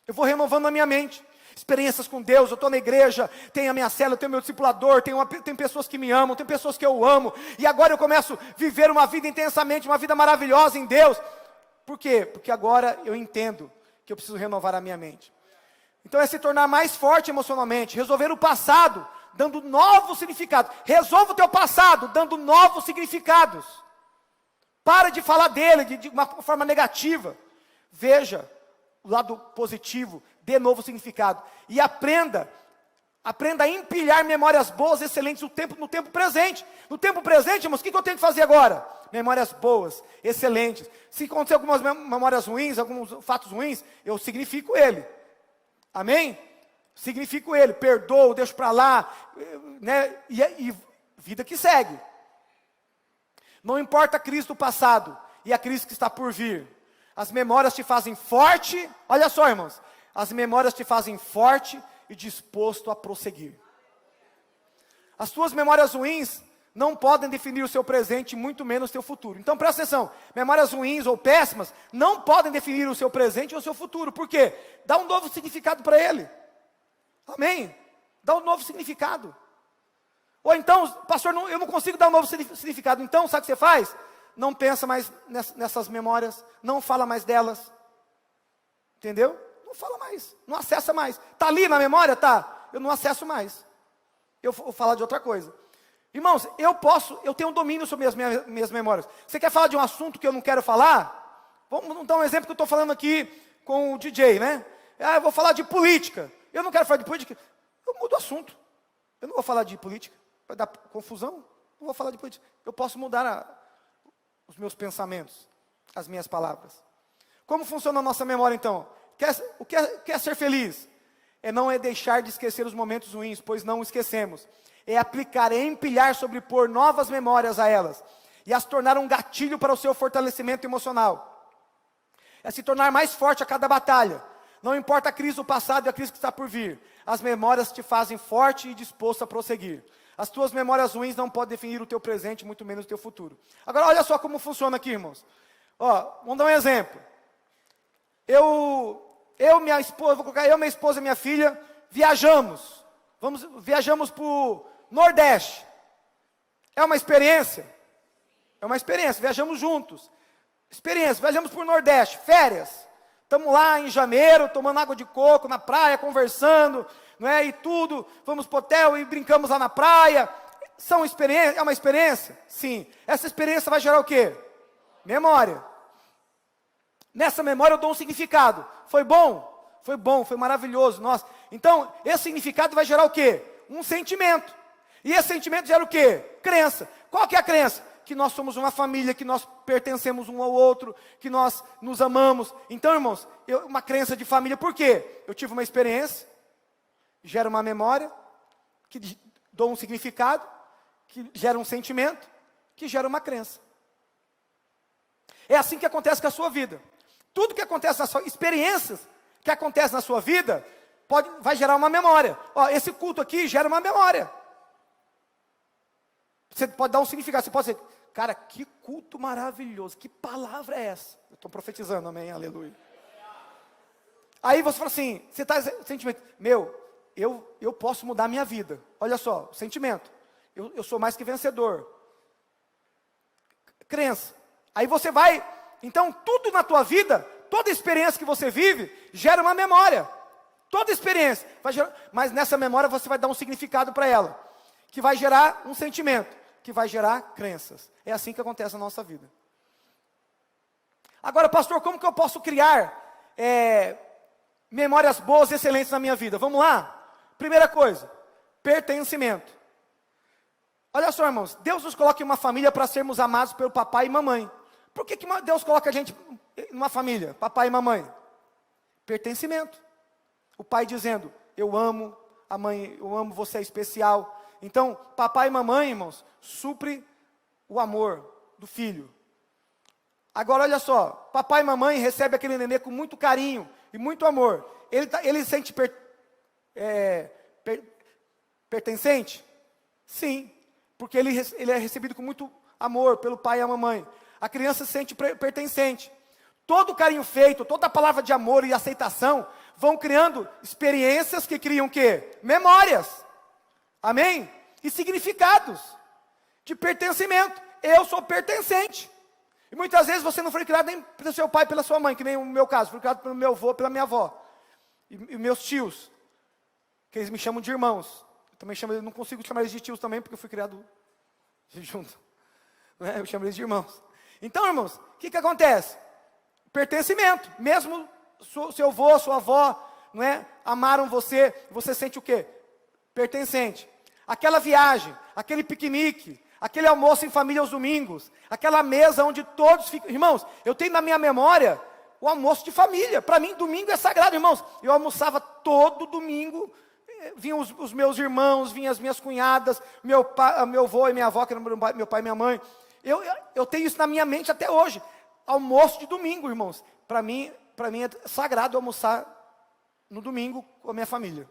Eu vou renovando a minha mente. Experiências com Deus, eu estou na igreja, tenho a minha célula, tenho meu discipulador, tem pessoas que me amam, tem pessoas que eu amo, e agora eu começo a viver uma vida intensamente, uma vida maravilhosa em Deus. Por quê? Porque agora eu entendo que eu preciso renovar a minha mente. Então é se tornar mais forte emocionalmente, resolver o passado, dando novos significados. Resolva o teu passado, dando novos significados. Para de falar dele de uma forma negativa. Veja o lado positivo, dê novo significado. E aprenda a empilhar memórias boas, excelentes no tempo presente. No tempo presente, irmãos, o que eu tenho que fazer agora? Memórias boas, excelentes. Se acontecer algumas memórias ruins, alguns fatos ruins, eu significo ele. Amém? Significo ele, perdoo, deixo para lá, né? E vida que segue. Não importa a crise do passado e a crise que está por vir. As memórias te fazem forte. Olha só, irmãos. As memórias te fazem forte e disposto a prosseguir. As tuas memórias ruins não podem definir o seu presente, muito menos o seu futuro. Então presta atenção, memórias ruins ou péssimas não podem definir o seu presente ou o seu futuro. Por quê? Dá um novo significado para ele. Amém? Dá um novo significado. Ou então, pastor, eu não consigo dar um novo significado. Então, sabe o que você faz? Não pensa mais nessas memórias, não fala mais delas. Entendeu? Não fala mais, não acessa mais. Está ali na memória? Tá. Eu não acesso mais. Eu vou falar de outra coisa. Irmãos, eu tenho um domínio sobre as minhas memórias. Você quer falar de um assunto que eu não quero falar? Vamos dar um exemplo que eu estou falando aqui com o DJ, né? Eu vou falar de política. Eu não quero falar de política. Eu mudo o assunto. Eu não vou falar de política. Vai dar confusão. Não vou falar de política. Eu posso mudar os meus pensamentos, as minhas palavras. Como funciona a nossa memória então? Quer ser feliz? Não é deixar de esquecer os momentos ruins, pois não esquecemos. É aplicar, é empilhar, sobrepor novas memórias a elas. E as tornar um gatilho para o seu fortalecimento emocional. É se tornar mais forte a cada batalha. Não importa a crise do passado e a crise que está por vir. As memórias te fazem forte e disposto a prosseguir. As tuas memórias ruins não podem definir o teu presente, muito menos o teu futuro. Agora, olha só como funciona aqui, irmãos. Vamos dar um exemplo. Minha esposa e minha filha, viajamos para o Nordeste. É uma experiência? É uma experiência, viajamos juntos. Viajamos para o Nordeste, férias. Estamos lá em janeiro, tomando água de coco na praia, conversando, não é? E tudo, vamos para o hotel e brincamos lá na praia. É uma experiência? Sim. Essa experiência vai gerar o quê? Memória. Nessa memória eu dou um significado. Foi bom? Foi bom, foi maravilhoso. Nossa. Então, esse significado vai gerar o quê? Um sentimento. E esse sentimento gera o quê? Crença. Qual que é a crença? Que nós somos uma família, que nós pertencemos um ao outro, que nós nos amamos. Então, irmãos, uma crença de família. Por quê? Eu tive uma experiência, gera uma memória, que dou um significado, que gera um sentimento, que gera uma crença. É assim que acontece com a sua vida. Tudo que acontece na sua experiências que acontecem na sua vida vai gerar uma memória. Esse culto aqui gera uma memória. Você pode dar um significado. Você pode dizer, cara, que culto maravilhoso. Que palavra é essa? Eu estou profetizando, amém, aleluia. Aí você fala assim, você está sentimento, eu posso mudar a minha vida. Olha só, sentimento. Eu sou mais que vencedor. Crença. Aí você vai, então tudo na tua vida, toda experiência que você vive, gera uma memória. Toda experiência vai gerar, mas nessa memória você vai dar um significado para ela, que vai gerar um sentimento, que vai gerar crenças. É assim que acontece na nossa vida. Agora, pastor, como que eu posso criar memórias boas e excelentes na minha vida? Vamos lá? Primeira coisa, pertencimento. Olha só, irmãos, Deus nos coloca em uma família para sermos amados pelo papai e mamãe. Por que Deus coloca a gente em uma família, papai e mamãe? Pertencimento. O pai dizendo, eu amo, a mãe, eu amo, você é especial. Então, papai e mamãe, irmãos, supre o amor do filho. Agora, olha só, papai e mamãe recebem aquele nenê com muito carinho e muito amor. Ele sente pertencente? Sim, porque ele é recebido com muito amor pelo pai e a mamãe. A criança se sente pertencente. Todo o carinho feito, toda a palavra de amor e aceitação vão criando experiências que criam o quê? Memórias. Amém? E significados de pertencimento. Eu sou pertencente. E muitas vezes você não foi criado nem pelo seu pai, pela sua mãe, que nem o meu caso. Fui criado pelo meu avô, pela minha avó. E meus tios, que eles me chamam de irmãos. Eu não consigo chamar eles de tios também, porque eu fui criado junto. Eu chamo eles de irmãos. Então, irmãos, o que acontece? Pertencimento. Mesmo seu avô, sua avó, não é? Amaram você, você sente o quê? Pertencente. Aquela viagem, aquele piquenique, aquele almoço em família aos domingos, aquela mesa onde todos ficam. Irmãos, eu tenho na minha memória o almoço de família. Para mim, domingo é sagrado, irmãos. Eu almoçava todo domingo. Vinham os meus irmãos, vinham as minhas cunhadas, meu avô e minha avó, que eram meu pai e minha mãe. Eu tenho isso na minha mente até hoje. Almoço de domingo, irmãos. Para mim é sagrado almoçar no domingo com a minha família.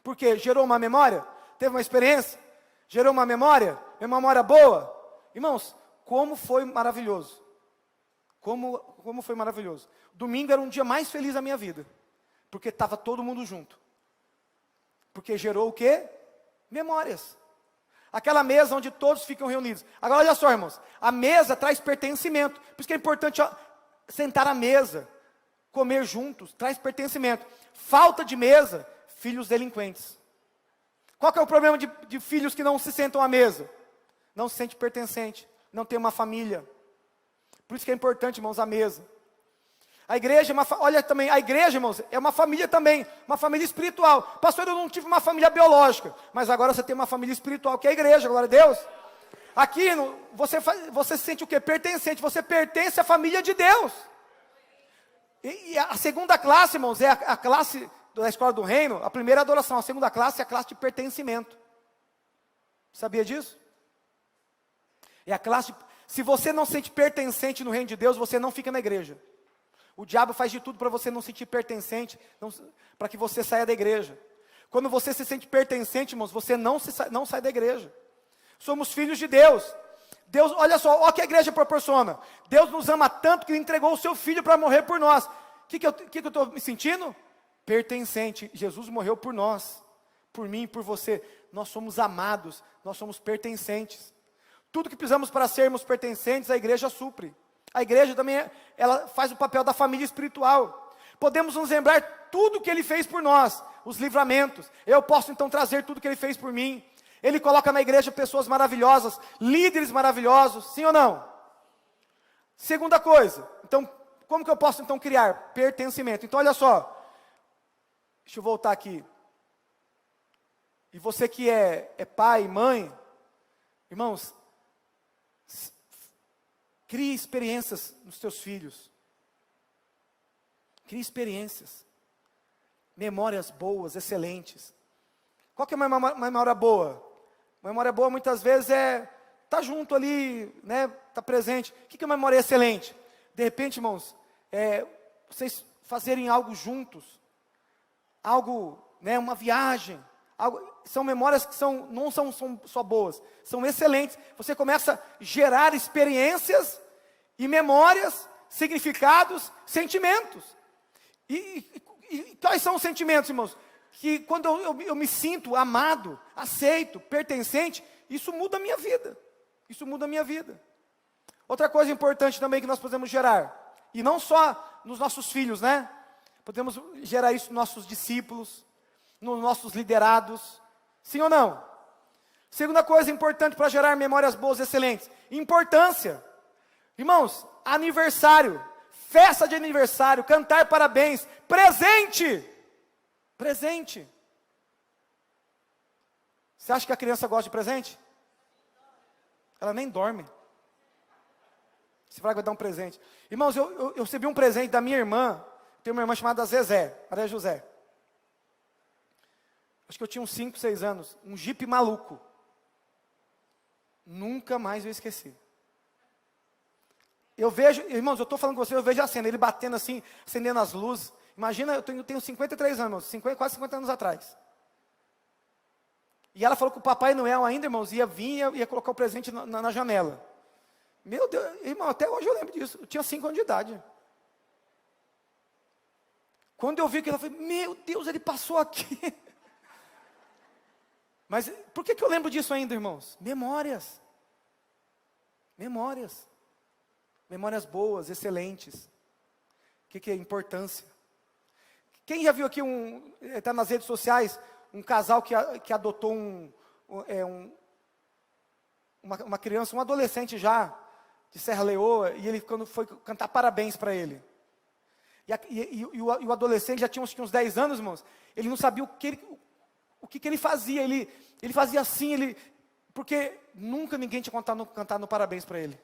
Porque gerou uma memória, teve uma experiência, gerou uma memória boa. Irmãos, como foi maravilhoso. Como foi maravilhoso. Domingo era um dia mais feliz da minha vida. Porque estava todo mundo junto. Porque gerou o quê? Memórias. Aquela mesa onde todos ficam reunidos. Agora olha só, irmãos. A mesa traz pertencimento. Por isso que é importante sentar à mesa. Comer juntos. Traz pertencimento. Falta de mesa, filhos delinquentes. Qual que é o problema de filhos que não se sentam à mesa? Não se sente pertencente. Não tem uma família. Por isso que é importante, irmãos, a mesa. A igreja, olha também, a igreja, irmãos, é uma família também, uma família espiritual. Pastor, eu não tive uma família biológica, mas agora você tem uma família espiritual, que é a igreja, glória a Deus. Aqui, você se sente o quê? Pertencente, você pertence à família de Deus. E a segunda classe, irmãos, é a classe da escola do reino. A primeira é a adoração, a segunda classe é a classe de pertencimento. Sabia disso? É a classe, se você não se sente pertencente no reino de Deus, você não fica na igreja. O diabo faz de tudo para você não se sentir pertencente, para que você saia da igreja. Quando você se sente pertencente, irmãos, você não sai da igreja. Somos filhos de Deus. Deus, olha só, olha o que a igreja proporciona. Deus nos ama tanto que Ele entregou o seu Filho para morrer por nós. O que eu estou me sentindo? Pertencente. Jesus morreu por nós, por mim, por você. Nós somos amados, nós somos pertencentes. Tudo que precisamos para sermos pertencentes, a igreja supre. A igreja também, ela faz o papel da família espiritual. Podemos nos lembrar tudo que Ele fez por nós, os livramentos. Eu posso então trazer tudo que Ele fez por mim. Ele coloca na igreja pessoas maravilhosas, líderes maravilhosos, sim ou não? Segunda coisa, então, como que eu posso então criar pertencimento? Então olha só, deixa eu voltar aqui. E você que é pai, mãe, irmãos, crie experiências nos teus filhos. Crie experiências. Memórias boas, excelentes. Qual que é uma memória boa? Uma memória boa muitas vezes é estar junto ali, né, estar presente. O que é uma memória excelente? De repente, irmãos, vocês fazerem algo juntos. Algo, né, uma viagem. São memórias que não são só boas, são excelentes. Você começa a gerar experiências e memórias, significados, sentimentos. E quais são os sentimentos, irmãos? Que quando eu me sinto amado, aceito, pertencente, isso muda a minha vida. Isso muda a minha vida. Outra coisa importante também que nós podemos gerar, e não só nos nossos filhos, né? Podemos gerar isso nos nossos discípulos, nos nossos liderados, sim ou não? Segunda coisa importante para gerar memórias boas e excelentes, importância. Irmãos, aniversário, festa de aniversário, cantar parabéns, presente. Presente. Você acha que a criança gosta de presente? Ela nem dorme. Você vai dar um presente. Irmãos, eu recebi um presente da minha irmã. Tenho uma irmã chamada Zezé, Maria José. Acho que eu tinha uns 5, 6 anos. Um Jeep maluco. Nunca mais eu esqueci. Eu vejo, irmãos, eu estou falando com você, eu vejo a cena, ele batendo assim, acendendo as luzes. Imagina, eu tenho 53 anos, quase 50 anos atrás. E ela falou que o Papai Noel ainda, irmãos, ia vir e ia colocar o presente na janela. Meu Deus, irmão, até hoje eu lembro disso. Eu tinha 5 anos de idade. Quando eu vi que ela falou, meu Deus, ele passou aqui. Mas por que eu lembro disso ainda, irmãos? Memórias. Memórias. Memórias boas, excelentes. O que é importância? Quem já viu aqui, está nas redes sociais, um casal que adotou uma criança, um adolescente já, de Serra Leoa, e ele quando foi cantar parabéns para ele. E o adolescente já tinha uns 10 anos, irmãos, ele não sabia o que ele fazia, ele fazia assim, porque nunca ninguém tinha cantado parabéns para ele.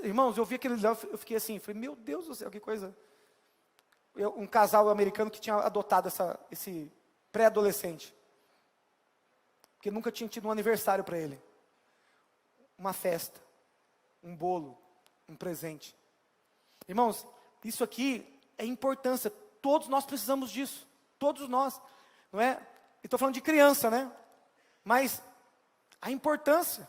Irmãos, eu vi aquele, eu fiquei assim, falei, meu Deus do céu, que coisa. Um casal americano que tinha adotado esse pré-adolescente, porque nunca tinha tido um aniversário para ele, uma festa, um bolo, um presente. Irmãos, isso aqui é importância, todos nós precisamos disso, todos nós, não é? Estou falando de criança, né? Mas a importância.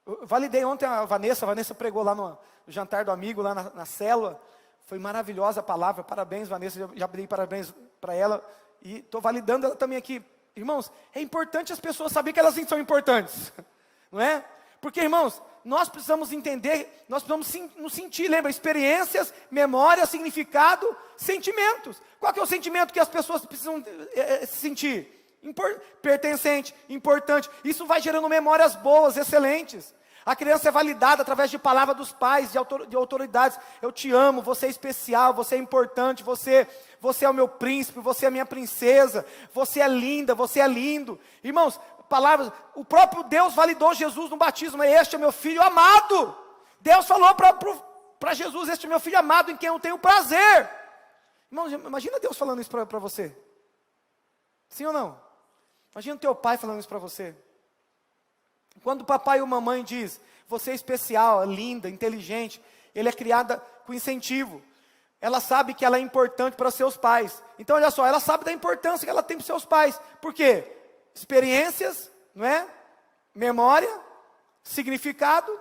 Eu validei ontem a Vanessa pregou lá no jantar do amigo, lá na célula. Foi maravilhosa a palavra, parabéns Vanessa, já dei parabéns para ela. E estou validando ela também aqui. Irmãos, é importante as pessoas saberem que elas são importantes. Não é? Porque, irmãos, nós precisamos entender, nós precisamos nos sentir, lembra? Experiências, memória, significado, sentimentos. Qual que é o sentimento que as pessoas precisam se sentir? Pertencente, importante. Isso vai gerando memórias boas, excelentes. A criança é validada através de palavra dos pais, de autoridades. Eu te amo, você é especial, você é importante, você é o meu príncipe, você é a minha princesa, você é linda, você é lindo. Irmãos, palavras, o próprio Deus validou Jesus no batismo, este é meu filho amado. Deus falou para Jesus, este é meu filho amado em quem eu tenho prazer. Irmãos, imagina Deus falando isso para você. Sim ou não? Imagina o teu pai falando isso para você. Quando o papai ou mamãe diz, você é especial, é linda, inteligente, ele é criada com incentivo. Ela sabe que ela é importante para seus pais. Então, olha só, ela sabe da importância que ela tem para seus pais. Por quê? Experiências, não é? Memória, significado,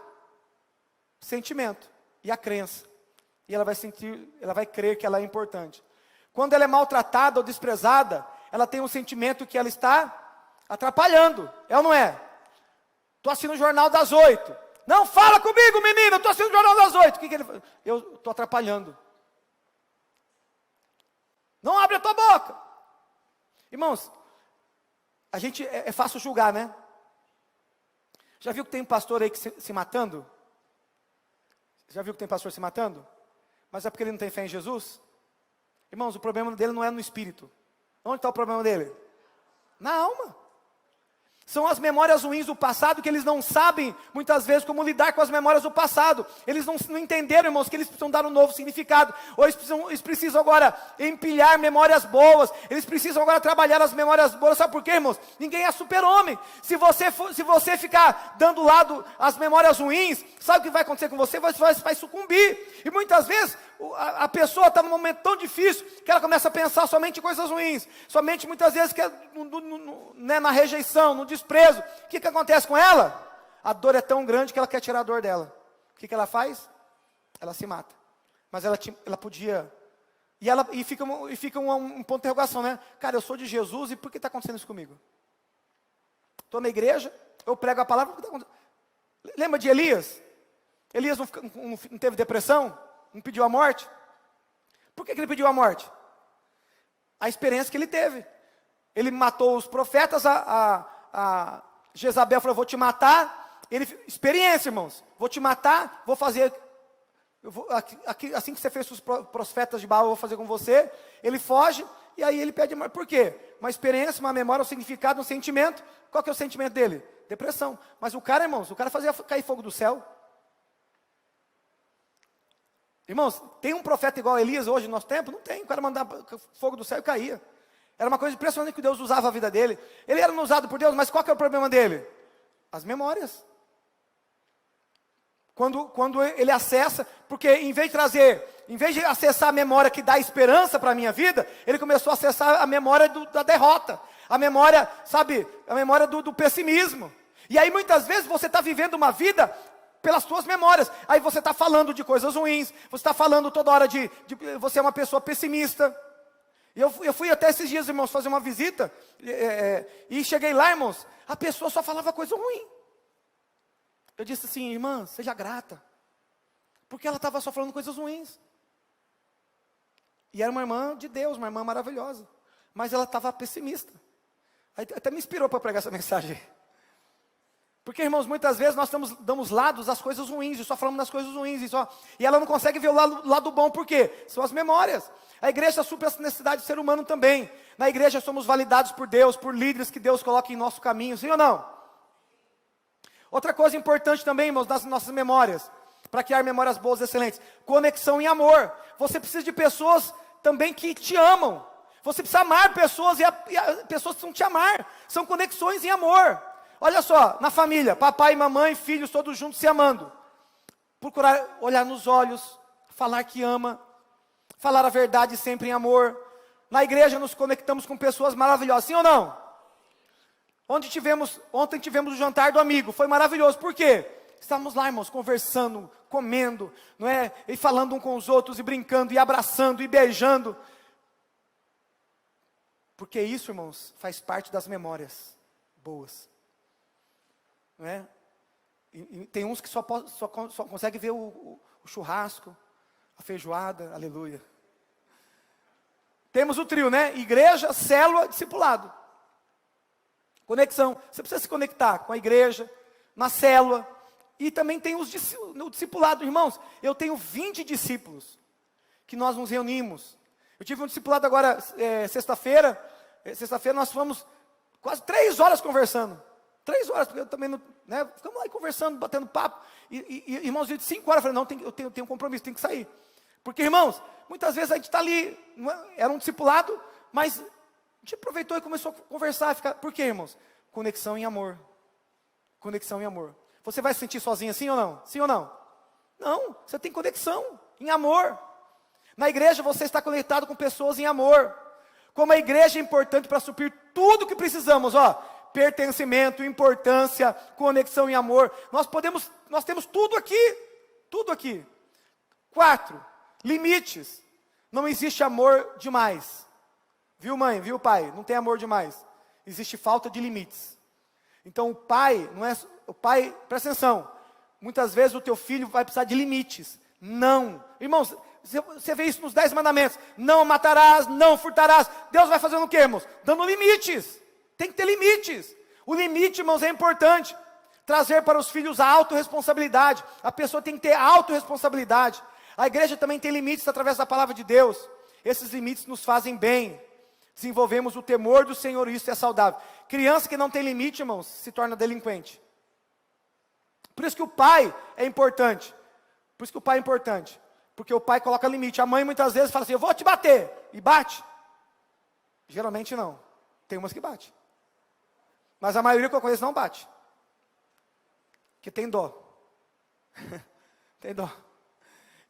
sentimento e a crença. E ela vai sentir, ela vai crer que ela é importante. Quando ela é maltratada ou desprezada, ela tem um sentimento que ela está atrapalhando. É ou não é? Estou assistindo o Jornal das 8. Não fala comigo, menina, estou assistindo o Jornal das 8. O que ele fala? Eu estou atrapalhando. Não abre a tua boca. Irmãos, a gente é fácil julgar, né? Já viu que tem um pastor aí que se matando? Já viu que tem pastor se matando? Mas é porque ele não tem fé em Jesus? Irmãos, o problema dele não é no espírito. Onde está o problema dele? Na alma. São as memórias ruins do passado que eles não sabem, muitas vezes, como lidar com as memórias do passado. Eles não entenderam, irmãos, que eles precisam dar um novo significado. Ou eles precisam agora empilhar memórias boas. Eles precisam agora trabalhar as memórias boas. Sabe por quê, irmãos? Ninguém é super-homem. Se você ficar dando lado às memórias ruins, sabe o que vai acontecer com você? Você vai sucumbir. E muitas vezes, a pessoa está num momento tão difícil, que ela começa a pensar somente em coisas ruins. Somente, muitas vezes, né, na rejeição, no desprezo. O que acontece com ela? A dor é tão grande que ela quer tirar a dor dela. O que ela faz? Ela se mata. Mas ela podia... E fica um ponto de interrogação, né? Cara, eu sou de Jesus e por que está acontecendo isso comigo? Estou na igreja, eu prego a palavra, por que está acontecendo? Lembra de Elias? Elias não teve depressão? Não pediu a morte? Por que ele pediu a morte? A experiência que ele teve. Ele matou os profetas, a Jezabel falou, vou te matar. Experiência, irmãos. Vou te matar, vou fazer... assim que você fez os profetas de Baal, eu vou fazer com você. Ele foge, e aí ele pede a morte. Por quê? Uma experiência, uma memória, um significado, um sentimento. Qual que é o sentimento dele? Depressão. Mas o cara, irmãos, o cara fazia cair fogo do céu. Irmãos, tem um profeta igual a Elias hoje no nosso tempo? Não tem. O cara mandava fogo do céu e caía. Era uma coisa impressionante que Deus usava a vida dele. Ele era usado por Deus, mas qual que é o problema dele? As memórias. Quando ele acessa, porque em vez de acessar a memória que dá esperança para a minha vida, ele começou a acessar a memória da derrota. A memória, sabe, a memória do pessimismo. E aí muitas vezes você está vivendo uma vida pelas suas memórias. Aí você está falando de coisas ruins, você está falando toda hora de você é uma pessoa pessimista. E eu fui até esses dias, irmãos, fazer uma visita, e cheguei lá, irmãos, a pessoa só falava coisa ruim. Eu disse assim, irmã, seja grata, porque ela estava só falando coisas ruins. E era uma irmã de Deus, uma irmã maravilhosa, mas ela estava pessimista. Aí até me inspirou para pregar essa mensagem. Porque, irmãos, muitas vezes nós damos lados às coisas ruins, e só falamos das coisas ruins, e ela não consegue ver o lado bom, por quê? São as memórias. A igreja supre essa necessidade do ser humano também. Na igreja somos validados por Deus, por líderes que Deus coloca em nosso caminho, sim ou não? Outra coisa importante também, irmãos, nas nossas memórias, para criar memórias boas e excelentes, conexão em amor. Você precisa de pessoas também que te amam. Você precisa amar pessoas, e as pessoas precisam te amar. São conexões em amor. Olha só, na família, papai, mamãe, filhos, todos juntos se amando. Procurar olhar nos olhos, falar que ama, falar a verdade sempre em amor. Na igreja nos conectamos com pessoas maravilhosas, sim ou não? Ontem tivemos o jantar do amigo, foi maravilhoso, por quê? Estávamos lá, irmãos, conversando, comendo, não é? E falando um com os outros, e brincando, e abraçando, e beijando. Porque isso, irmãos, faz parte das memórias boas. Não é? E tem uns que só conseguem ver o churrasco, a feijoada, aleluia. Temos o trio, né? Igreja, célula, discipulado. Conexão. Você precisa se conectar com a igreja, na célula. E também tem o discipulado. Irmãos, eu tenho 20 discípulos que nós nos reunimos. Eu tive um discipulado agora, sexta-feira. Sexta-feira nós fomos quase 3 horas conversando. 3 horas, porque eu também não, né, ficamos lá conversando, batendo papo, e irmãos, de 5 horas, eu falei, não, eu tenho um compromisso, tenho que sair. Porque, irmãos, muitas vezes a gente está ali, era um discipulado, mas a gente aproveitou e começou a conversar, por quê, irmãos? Conexão em amor. Conexão em amor. Você vai se sentir sozinho assim ou não? Sim ou não? Não, você tem conexão em amor. Na igreja você está conectado com pessoas em amor. Como a igreja é importante para suprir tudo o que precisamos, pertencimento, importância, conexão em amor. Nós temos tudo aqui. Tudo aqui. 4, limites. Não existe amor demais. Viu, mãe? Viu, pai? Não tem amor demais. Existe falta de limites. Então o pai, presta atenção. Muitas vezes o teu filho vai precisar de limites. Não. Irmãos, você vê isso nos 10 mandamentos. Não matarás, não furtarás. Deus vai fazendo o quê, irmãos? Dando limites. Tem que ter limites. O limite, irmãos, é importante. Trazer para os filhos a autorresponsabilidade. A pessoa tem que ter autorresponsabilidade. A igreja também tem limites através da palavra de Deus. Esses limites nos fazem bem. Desenvolvemos o temor do Senhor e isso é saudável. Criança que não tem limite, irmãos, se torna delinquente. Por isso que o pai é importante. Porque o pai coloca limite. A mãe muitas vezes fala assim, eu vou te bater. E bate. Geralmente não. Tem umas que bate. Mas a maioria que eu conheço não bate. Porque tem dó. Tem dó.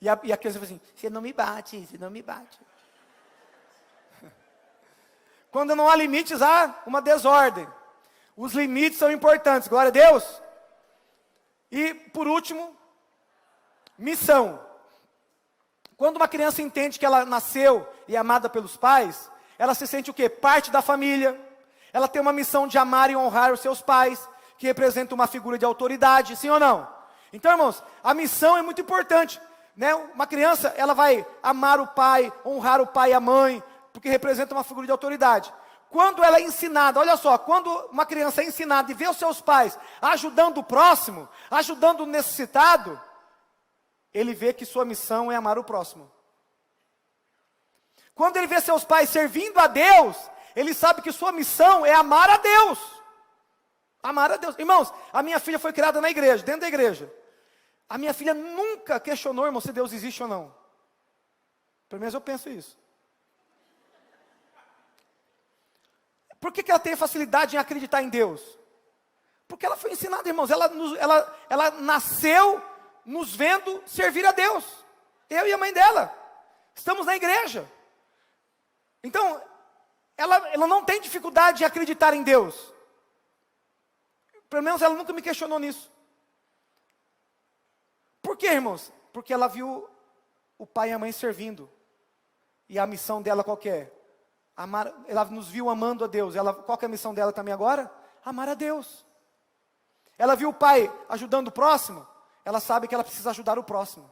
E a criança fala assim, você não me bate. Quando não há limites, há uma desordem. Os limites são importantes, glória a Deus. E, por último, missão. Quando uma criança entende que ela nasceu e é amada pelos pais, ela se sente o quê? Parte da família. Ela tem uma missão de amar e honrar os seus pais, que representa uma figura de autoridade, sim ou não? Então, irmãos, a missão é muito importante. Né? Uma criança, ela vai amar o pai, honrar o pai e a mãe, porque representa uma figura de autoridade. Quando ela é ensinada, olha só, quando uma criança é ensinada e vê os seus pais ajudando o próximo, ajudando o necessitado, ele vê que sua missão é amar o próximo. Quando ele vê seus pais servindo a Deus, ele sabe que sua missão é amar a Deus. Amar a Deus. Irmãos, a minha filha foi criada na igreja, dentro da igreja. A minha filha nunca questionou, irmão, se Deus existe ou não. Pelo menos eu penso isso. Por que ela tem facilidade em acreditar em Deus? Porque ela foi ensinada, irmãos. Ela nasceu nos vendo servir a Deus. Eu e a mãe dela. Estamos na igreja. Então, ela não tem dificuldade em acreditar em Deus. Pelo menos ela nunca me questionou nisso. Por quê, irmãos? Porque ela viu o pai e a mãe servindo. E a missão dela qual que é? Amar, ela nos viu amando a Deus. Qual que é a missão dela também agora? Amar a Deus. Ela viu o pai ajudando o próximo. Ela sabe que ela precisa ajudar o próximo.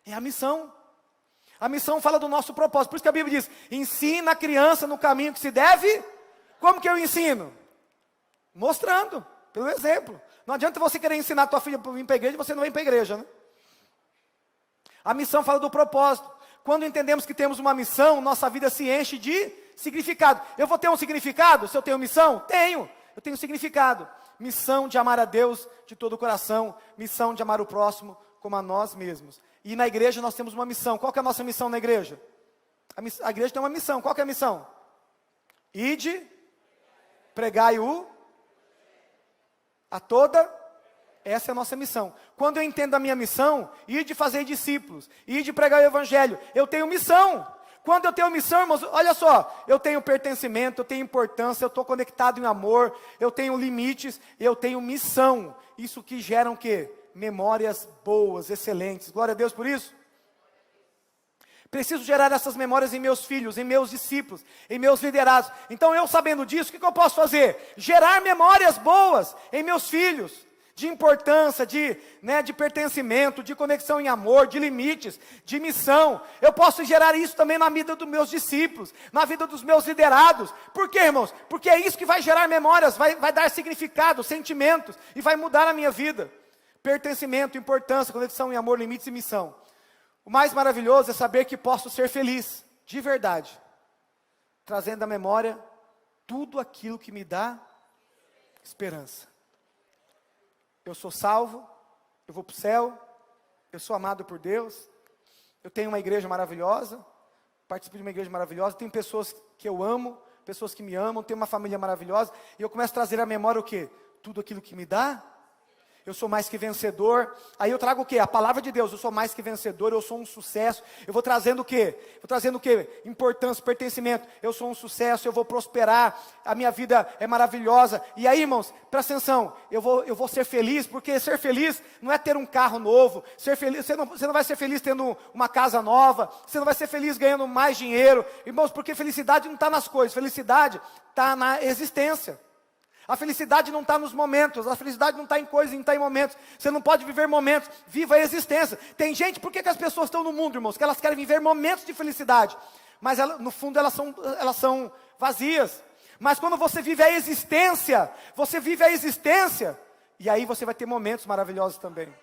É a missão. A missão fala do nosso propósito. Por isso que a Bíblia diz, ensina a criança no caminho que se deve. Como que eu ensino? Mostrando, pelo exemplo. Não adianta você querer ensinar a tua filha para vir para a igreja e você não vem para a igreja, né? A missão fala do propósito. Quando entendemos que temos uma missão, nossa vida se enche de significado. Eu vou ter um significado se eu tenho missão? Tenho. Eu tenho significado. Missão de amar a Deus de todo o coração. Missão de amar o próximo como a nós mesmos. E na igreja nós temos uma missão. Qual que é a nossa missão na igreja? A igreja tem uma missão. Qual que é a missão? Ide, pregai a toda. Essa é a nossa missão. Quando eu entendo a minha missão, ide fazer discípulos, ide pregar o evangelho, eu tenho missão. Quando eu tenho missão, irmãos, olha só, eu tenho pertencimento, eu tenho importância, eu estou conectado em amor, eu tenho limites, eu tenho missão. Isso que gera o quê? Memórias boas, excelentes. Glória a Deus por isso. Preciso gerar essas memórias em meus filhos, em meus discípulos, em meus liderados. Então eu sabendo disso, o que eu posso fazer? Gerar memórias boas em meus filhos. De importância, de pertencimento, de conexão em amor, de limites, de missão. Eu posso gerar isso também na vida dos meus discípulos, na vida dos meus liderados. Por quê, irmãos? Porque é isso que vai gerar memórias, vai dar significado, sentimentos, e vai mudar a minha vida. Pertencimento, importância, conexão em amor, limites e missão. O mais maravilhoso é saber que posso ser feliz, de verdade, trazendo à memória tudo aquilo que me dá esperança. eu sou salvo, eu vou para o céu, eu sou amado por Deus, eu tenho uma igreja maravilhosa, participo de uma igreja maravilhosa, tenho pessoas que eu amo, pessoas que me amam, tenho uma família maravilhosa, e eu começo a trazer à memória o quê? Tudo aquilo que me dá. Eu sou mais que vencedor. Aí eu trago o quê? A palavra de Deus. Eu sou mais que vencedor, eu sou um sucesso. Eu vou trazendo o quê? Vou trazendo o quê? Importância, pertencimento. Eu sou um sucesso, eu vou prosperar. A minha vida é maravilhosa. E aí, irmãos, presta atenção. Eu vou ser feliz, porque ser feliz não é ter um carro novo. Ser feliz, você não vai ser feliz tendo uma casa nova. Você não vai ser feliz ganhando mais dinheiro. Irmãos, porque felicidade não está nas coisas. Felicidade está na existência. A felicidade não está nos momentos, a felicidade não está em coisas, não está em momentos. Você não pode viver momentos, viva a existência. Tem gente, por que as pessoas estão no mundo, irmãos? Que elas querem viver momentos de felicidade, mas no fundo elas são vazias. Mas quando você vive a existência, e aí você vai ter momentos maravilhosos também.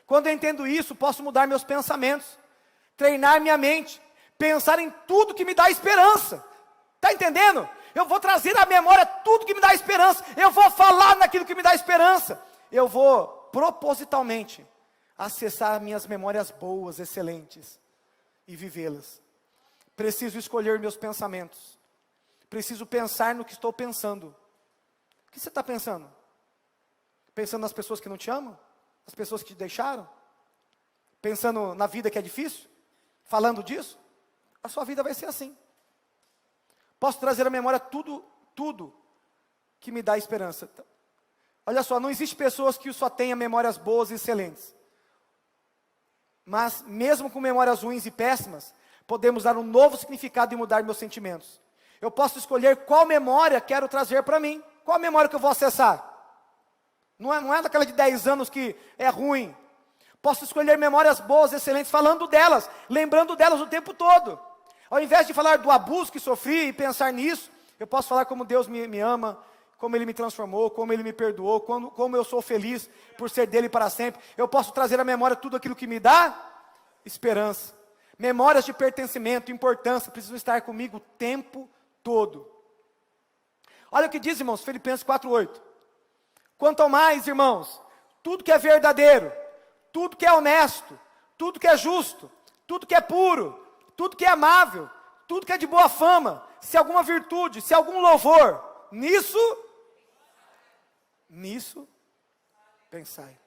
Quando eu entendo isso, posso mudar meus pensamentos, treinar minha mente, pensar em tudo que me dá esperança. Está entendendo? Eu vou trazer à memória tudo que me dá esperança. Eu vou falar naquilo que me dá esperança. Eu vou, propositalmente, acessar minhas memórias boas, excelentes, e vivê-las. Preciso escolher meus pensamentos. Preciso pensar no que estou pensando. O que você está pensando? Pensando nas pessoas que não te amam? As pessoas que te deixaram? Pensando na vida que é difícil? Falando disso? A sua vida vai ser assim. Posso trazer à memória tudo que me dá esperança. Olha só, não existe pessoas que só tenham memórias boas e excelentes. Mas, mesmo com memórias ruins e péssimas, podemos dar um novo significado e mudar meus sentimentos. Eu posso escolher qual memória quero trazer para mim. Qual a memória que eu vou acessar? Não é daquela de 10 anos que é ruim. Posso escolher memórias boas, excelentes, falando delas, lembrando delas o tempo todo. Ao invés de falar do abuso que sofri e pensar nisso, eu posso falar como Deus me ama, como Ele me transformou, como Ele me perdoou, como eu sou feliz por ser dEle para sempre. Eu posso trazer à memória tudo aquilo que me dá esperança. Memórias de pertencimento, importância, precisam estar comigo o tempo todo. Olha o que diz, irmãos, Filipenses 4:8. Quanto ao mais, irmãos, tudo que é verdadeiro, tudo que é honesto, tudo que é justo, tudo que é puro, tudo que é amável, tudo que é de boa fama, se alguma virtude, se algum louvor, nisso pensai.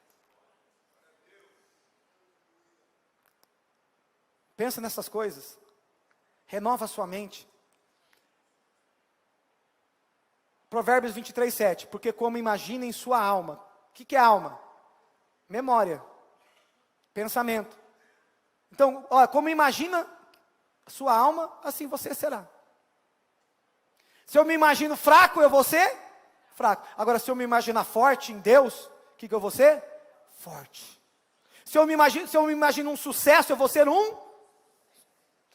Pensa nessas coisas, renova a sua mente. Provérbios 23:7, porque como imagina em sua alma, o que é alma? Memória, pensamento. Então, olha, como imagina sua alma, assim você será. Se eu me imagino fraco, eu vou ser fraco. Agora, se eu me imaginar forte em Deus, o que eu vou ser? Forte. Se eu me imagino um sucesso, eu vou ser um.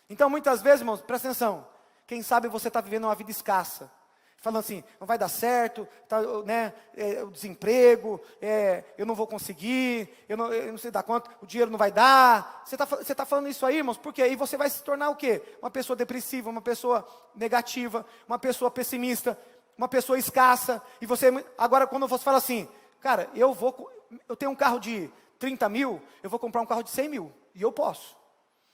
Então, muitas vezes, irmãos, presta atenção. Quem sabe você está vivendo uma vida escassa. Falando assim, não vai dar certo, tá, né, o desemprego, eu não vou conseguir, eu não sei dar conta, o dinheiro não vai dar. Você tá falando isso aí, irmãos, por quê? E você vai se tornar o quê? Uma pessoa depressiva, uma pessoa negativa, uma pessoa pessimista, uma pessoa escassa. E você, agora quando você fala assim, cara, eu tenho um carro de 30 mil, eu vou comprar um carro de 100 mil, e eu posso,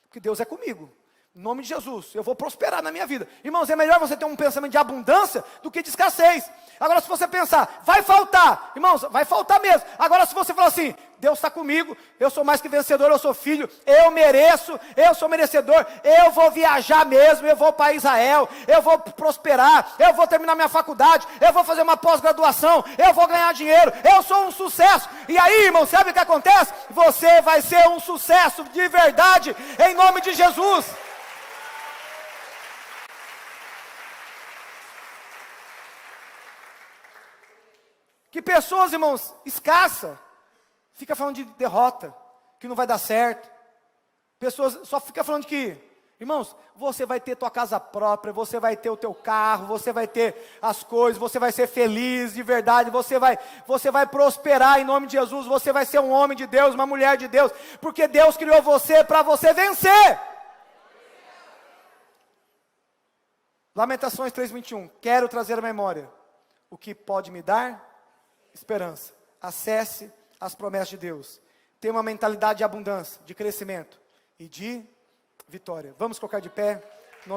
porque Deus é comigo. Em nome de Jesus, eu vou prosperar na minha vida. Irmãos, é melhor você ter um pensamento de abundância do que de escassez. Agora, se você pensar, vai faltar, irmãos, vai faltar mesmo. Agora, se você falar assim, Deus está comigo, eu sou mais que vencedor, eu sou filho, eu mereço, eu sou merecedor, eu vou viajar mesmo, eu vou para Israel, eu vou prosperar, eu vou terminar minha faculdade, eu vou fazer uma pós-graduação, eu vou ganhar dinheiro, eu sou um sucesso. E aí, irmão, sabe o que acontece? Você vai ser um sucesso de verdade, em nome de Jesus. Que pessoas, irmãos, escassa, fica falando de derrota, que não vai dar certo. Pessoas só fica falando que, irmãos, você vai ter tua casa própria, você vai ter o teu carro, você vai ter as coisas, você vai ser feliz de verdade, você vai prosperar em nome de Jesus, você vai ser um homem de Deus, uma mulher de Deus, porque Deus criou você para você vencer. Lamentações 3:21, quero trazer à memória o que pode me dar esperança. Acesse as promessas de Deus. Tenha uma mentalidade de abundância, de crescimento e de vitória. Vamos colocar de pé.